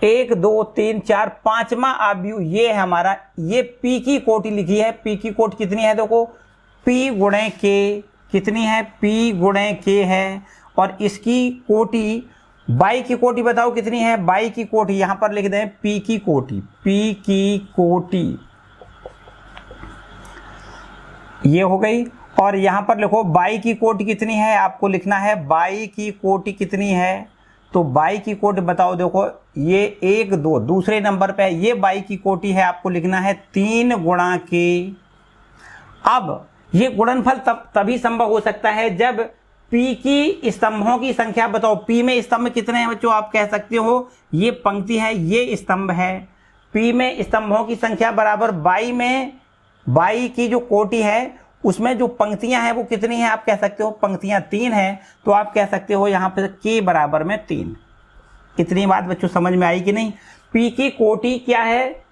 1 2 3 4 5वां अवयव ये है हमारा, ये p की कोटि लिखी है। p की कोटि कितनी है, देखो p गुणे k कितनी है, p गुणे k है, और इसकी कोटि बाई की कोटि बताओ कितनी है, बाई की कोटि यहां पर लिख दें p की कोटि ये हो गई, और यहां पर लिखो बाई की कोटि कितनी है, आपको लिखना है बाई की कोटि कितनी है। तो बाई की कोटि बताओ, देखो ये 1 2 दूसरे नंबर पे है, ये बाई की कोटि है, आपको लिखना है 3 गुणा k। अब ये गुणनफल तभी संभव हो सकता है जब p की स्तंभों की संख्या बताओ, p में स्तंभ कितने हैं बच्चों, आप कह सकते हो ये पंक्ति है, ये स्तंभ है, p में स्तंभों की संख्या बराबर बाई की जो कोटि है उसमें जो पंक्तियां हैं वो कितनी हैं, आप कह सकते हो पंक्तियां 3 हैं, तो आप कह सकते हो यहाँ पे k बराबर में 3। इतनी बात बच्चों समझ में आई कि नहीं? p की कोटि क्या है,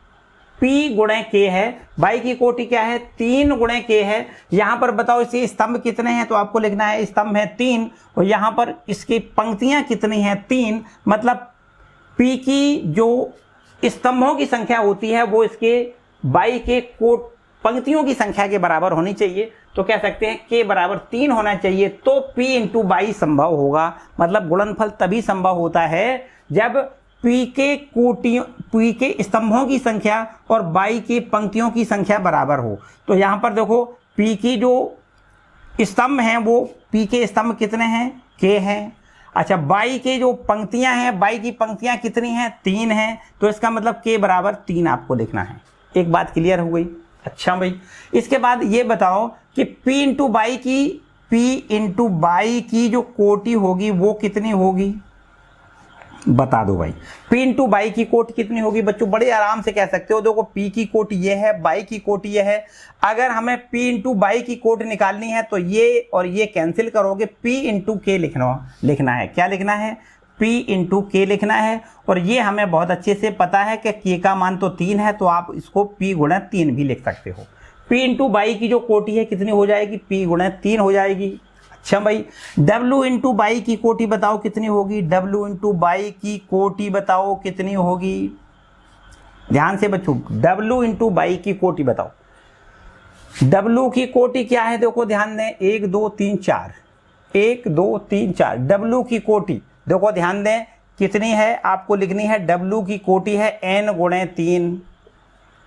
p गुणे k है, बाई की कोटि क्या है, 3 गुणे k है। यहाँ पर बताओ इसे स्तंभ कितने हैं, तो आपको लिखना है स्तंभ है 3, और यहाँ पर इसकी पंक्तियां कितनी हैं, 3, मतलब p की जो स्तंभों की संख्या होती है वो इसके बाई के कोट पंक्तियों की संख्या के बराबर होनी चाहिए। तो कह सकते हैं के बराबर 3 होना चाहिए, तो p इंटू बाई संभव होगा। मतलब गुणनफल तभी संभव होता है जब p के स्तंभों की संख्या और बाई के पंक्तियों की संख्या बराबर हो। तो यहाँ पर देखो p की जो स्तंभ हैं वो p के स्तंभ कितने हैं, k हैं। अच्छा, बाई के जो पंक्तियां हैं, बाई की पंक्तियां कितनी हैं, 3 हैं। तो इसका मतलब k बराबर 3 आपको लिखना है। एक बात क्लियर हो गई। अच्छा भाई, इसके बाद ये बताओ कि p इंटू बाई की जो कोटि होगी वो कितनी होगी, बता दो भाई। p इंटू बाई की कोटि कितनी होगी बच्चों, बड़े आराम से कह सकते हो। देखो p की कोटि ये है, बाई की कोटि ये है। अगर हमें p इंटू बाई की कोटि निकालनी है तो ये और ये कैंसिल करोगे, p इंटू के लिखना है। क्या लिखना है, p इंटू के लिखना है। और ये हमें बहुत अच्छे से पता है कि k का मान तो 3 है, तो आप इसको p गुणा 3 भी लिख सकते हो। p इंटू बाई की जो कोटि है कितनी हो जाएगी, p गुणा 3 हो जाएगी। अच्छा भाई, W इंटू बाई की कोटि बताओ कितनी होगी, W इंटू बाई की कोटि बताओ कितनी होगी। ध्यान से बच्चों, W इंटू बाई की कोटि बताओ। W की कोटि क्या है, देखो ध्यान दें, 1 2 3 4, 1 2 3 4। W की कोटि देखो ध्यान दें कितनी है, आपको लिखनी है W की कोटि है n गुणे 3।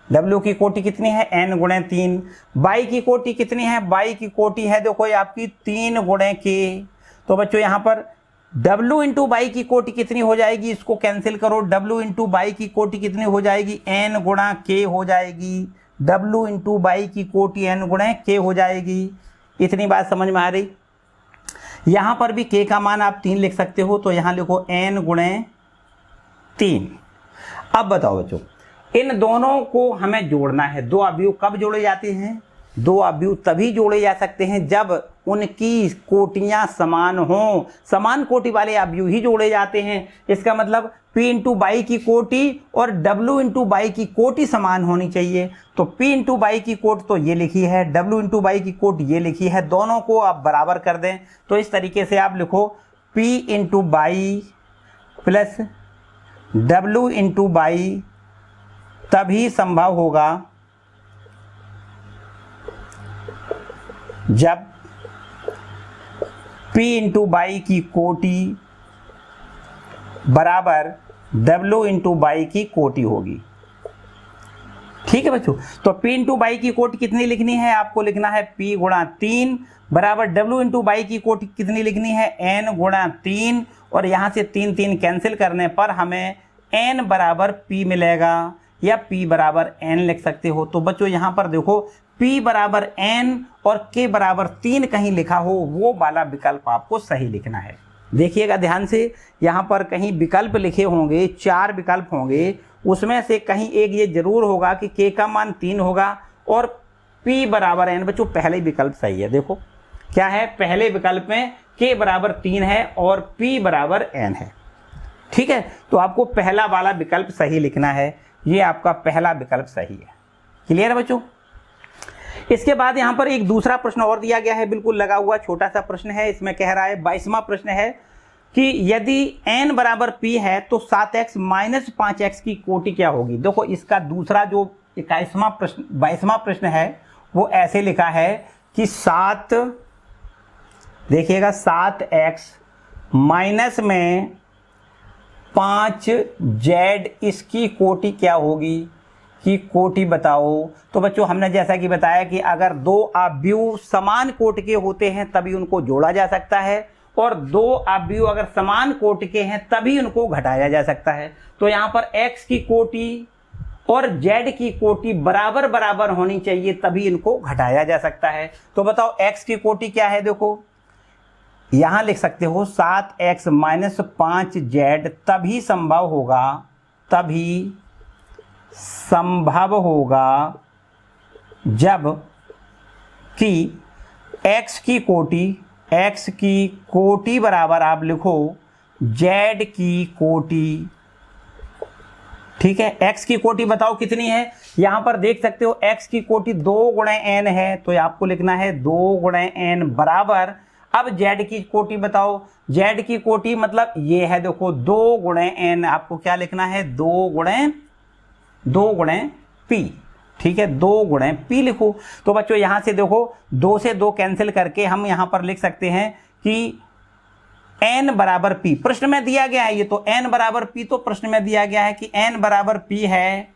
W की कोटि कितनी है, n गुणे 3। बाई की कोटि कितनी है, बाई की कोटि है देखो ये आपकी 3 गुणे k। तो बच्चों यहाँ पर W इंटू बाई की कोटि कितनी हो जाएगी, इसको कैंसिल करो। W इंटू बाई की कोटि कितनी हो जाएगी, n गुणा k हो जाएगी। W इंटू बाई की कोटि n गुणे k हो जाएगी। इतनी बात समझ में आ रही। यहाँ पर भी k का मान आप 3 लिख सकते हो, तो यहाँ लिखो n गुणे 3। अब बताओ बच्चों, इन दोनों को हमें जोड़ना है। दो अवयव कब जोड़े जाते हैं, दो अवयव तभी जोड़े जा सकते हैं जब उनकी कोटियां समान हों। समान कोटि वाले अवयव ही जोड़े जाते हैं। इसका मतलब p इंटू बाई की कोटि और W इंटू बाई की कोटि समान होनी चाहिए। तो p इंटू बाई की कोटि तो ये लिखी है, W इंटू बाई की कोटि ये लिखी है, दोनों को आप बराबर कर दें। तो इस तरीके से आप लिखो p into by plus W into by तभी संभव होगा जब p इंटू बाई की कोटि बराबर W इंटू बाई की कोटि होगी। ठीक है बच्चों, तो p इंटू बाई की कोटि कितनी लिखनी है, आपको लिखना है p गुणा 3 बराबर W इंटू बाई की कोटि कितनी लिखनी है, n गुणा 3। और यहाँ से 3 3 कैंसिल करने पर हमें n बराबर p मिलेगा, या p बराबर n लिख सकते हो। तो बच्चों यहाँ पर देखो p बराबर n और k बराबर 3 कहीं लिखा हो, वो वाला विकल्प आपको सही लिखना है। देखिएगा ध्यान से, यहाँ पर कहीं विकल्प लिखे होंगे, 4 विकल्प होंगे, उसमें से कहीं एक ये जरूर होगा कि k का मान 3 होगा और p बराबर n। बच्चों पहले विकल्प सही है, देखो क्या है, पहले विकल्प में k बराबर 3 है और p बराबर n है। ठीक है, तो आपको पहला वाला विकल्प सही लिखना है, ये आपका पहला विकल्प सही है। क्लियर है बच्चों। इसके बाद यहाँ पर एक दूसरा प्रश्न और दिया गया है, बिल्कुल लगा हुआ छोटा सा प्रश्न है। इसमें कह रहा है 22वां प्रश्न है कि यदि n बराबर p है तो 7x माइनस 5x की कोटि क्या होगी। देखो इसका दूसरा जो 22वां प्रश्न है वो ऐसे लिखा है कि 7, देखिएगा 7x माइनस में 5z इसकी कोटि क्या होगी, की कोटि बताओ। तो बच्चों हमने जैसा कि बताया कि अगर दो अवयव समान कोटि के होते हैं तभी उनको जोड़ा जा सकता है, और दो अवयव अगर समान कोटि के हैं तभी उनको घटाया जा सकता है। तो यहाँ पर x की कोटि और z की कोटि बराबर बराबर होनी चाहिए, तभी इनको घटाया जा सकता है। तो बताओ x की कोटि क्या है, देखो यहाँ लिख सकते हो 7x माइनस 5z तभी संभव होगा जब कि x की कोटि बराबर आप लिखो z की कोटि। ठीक है, x की कोटि बताओ कितनी है, यहां पर देख सकते हो x की कोटि 2 गुणे n है, तो आपको लिखना है 2 गुणे n बराबर। अब z की कोटि बताओ, z की कोटि मतलब ये है, देखो 2 गुणे n, आपको क्या लिखना है 2 गुणे p। ठीक है, 2 गुणे पी लिखो। तो बच्चों यहां से देखो 2 से 2 कैंसिल करके हम यहां पर लिख सकते हैं कि n बराबर p, प्रश्न में दिया गया है ये, तो n बराबर p, तो प्रश्न में दिया गया है कि n बराबर p है,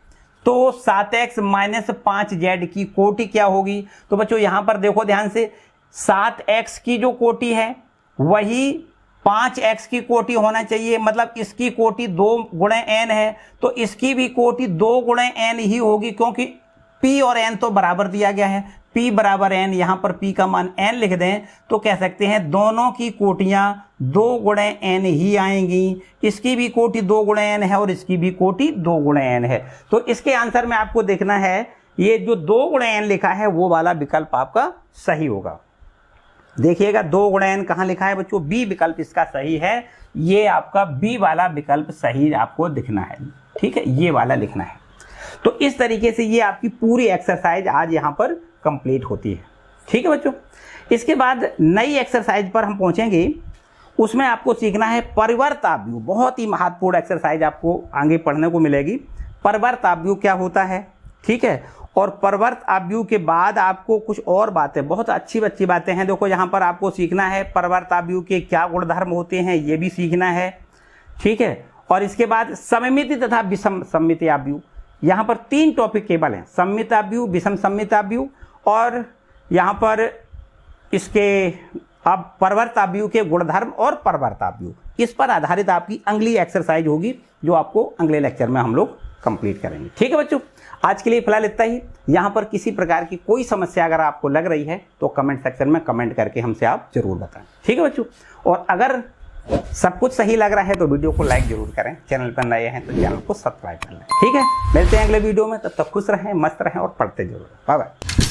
तो 7x माइनस 5z की कोटि क्या होगी। तो बच्चों यहां पर देखो ध्यान से, 7x की जो कोटि है वही 5x की कोटि होना चाहिए, मतलब इसकी कोटि 2 गुणे n है, तो इसकी भी कोटि 2 गुणे n ही होगी, क्योंकि p और n तो बराबर दिया गया है। p बराबर n, यहां पर p का मान n लिख दें तो कह सकते हैं दोनों की कोटियां 2 गुणे n ही आएंगी। इसकी भी कोटि 2 गुणे n है और इसकी भी कोटि 2 गुणे n है। तो इसके आंसर में आपको देखना है ये जो 2 गुणे n लिखा है वो वाला विकल्प आपका सही होगा। देखिएगा 2 गुणे n कहां लिखा है बच्चों, बी विकल्प इसका सही है। ये आपका बी वाला विकल्प सही आपको दिखना है, ठीक है, ये वाला लिखना है। तो इस तरीके से ये आपकी पूरी एक्सरसाइज आज यहां पर कंप्लीट होती है, ठीक है बच्चों। इसके बाद नई एक्सरसाइज पर हम पहुंचेंगे, उसमें आपको सीखना है परिवर्ताव्यूह। बहुत ही महत्वपूर्ण एक्सरसाइज आपको आगे पढ़ने को मिलेगी। परिवर्ताव्यूह क्या होता है, ठीक है, और परिवर्ताव्यूह के बाद आपको कुछ और बातें, बहुत अच्छी अच्छी बातें हैं। देखो यहाँ पर आपको सीखना है परिवर्ताव्यूह के क्या गुणधर्म होते हैं, ये भी सीखना है, ठीक है। और इसके बाद सममिति तथा विषम सममिताव्यूह, यहाँ पर 3 टॉपिक केवल हैं, सममिताव्यूह, विषम सममिताव्यूह और यहाँ पर इसके अब परिवर्ताव्यूह के गुणधर्म और परिवर्ताव्यूह, इस पर आधारित आपकी अगली एक्सरसाइज होगी जो आपको अगले लेक्चर में हम लोग कंप्लीट करेंगे, ठीक है बच्चों। आज के लिए फिलहाल इतना ही। यहाँ पर किसी प्रकार की कोई समस्या अगर आपको लग रही है तो कमेंट सेक्शन में कमेंट करके हमसे आप जरूर बताएं, ठीक है बच्चों। और अगर सब कुछ सही लग रहा है तो वीडियो को लाइक जरूर करें, चैनल पर नए हैं तो चैनल को सब्सक्राइब कर लें, ठीक है। मिलते हैं अगले वीडियो में, तब तक खुश रहें, मस्त रहें और पढ़ते जरूर। Bye bye.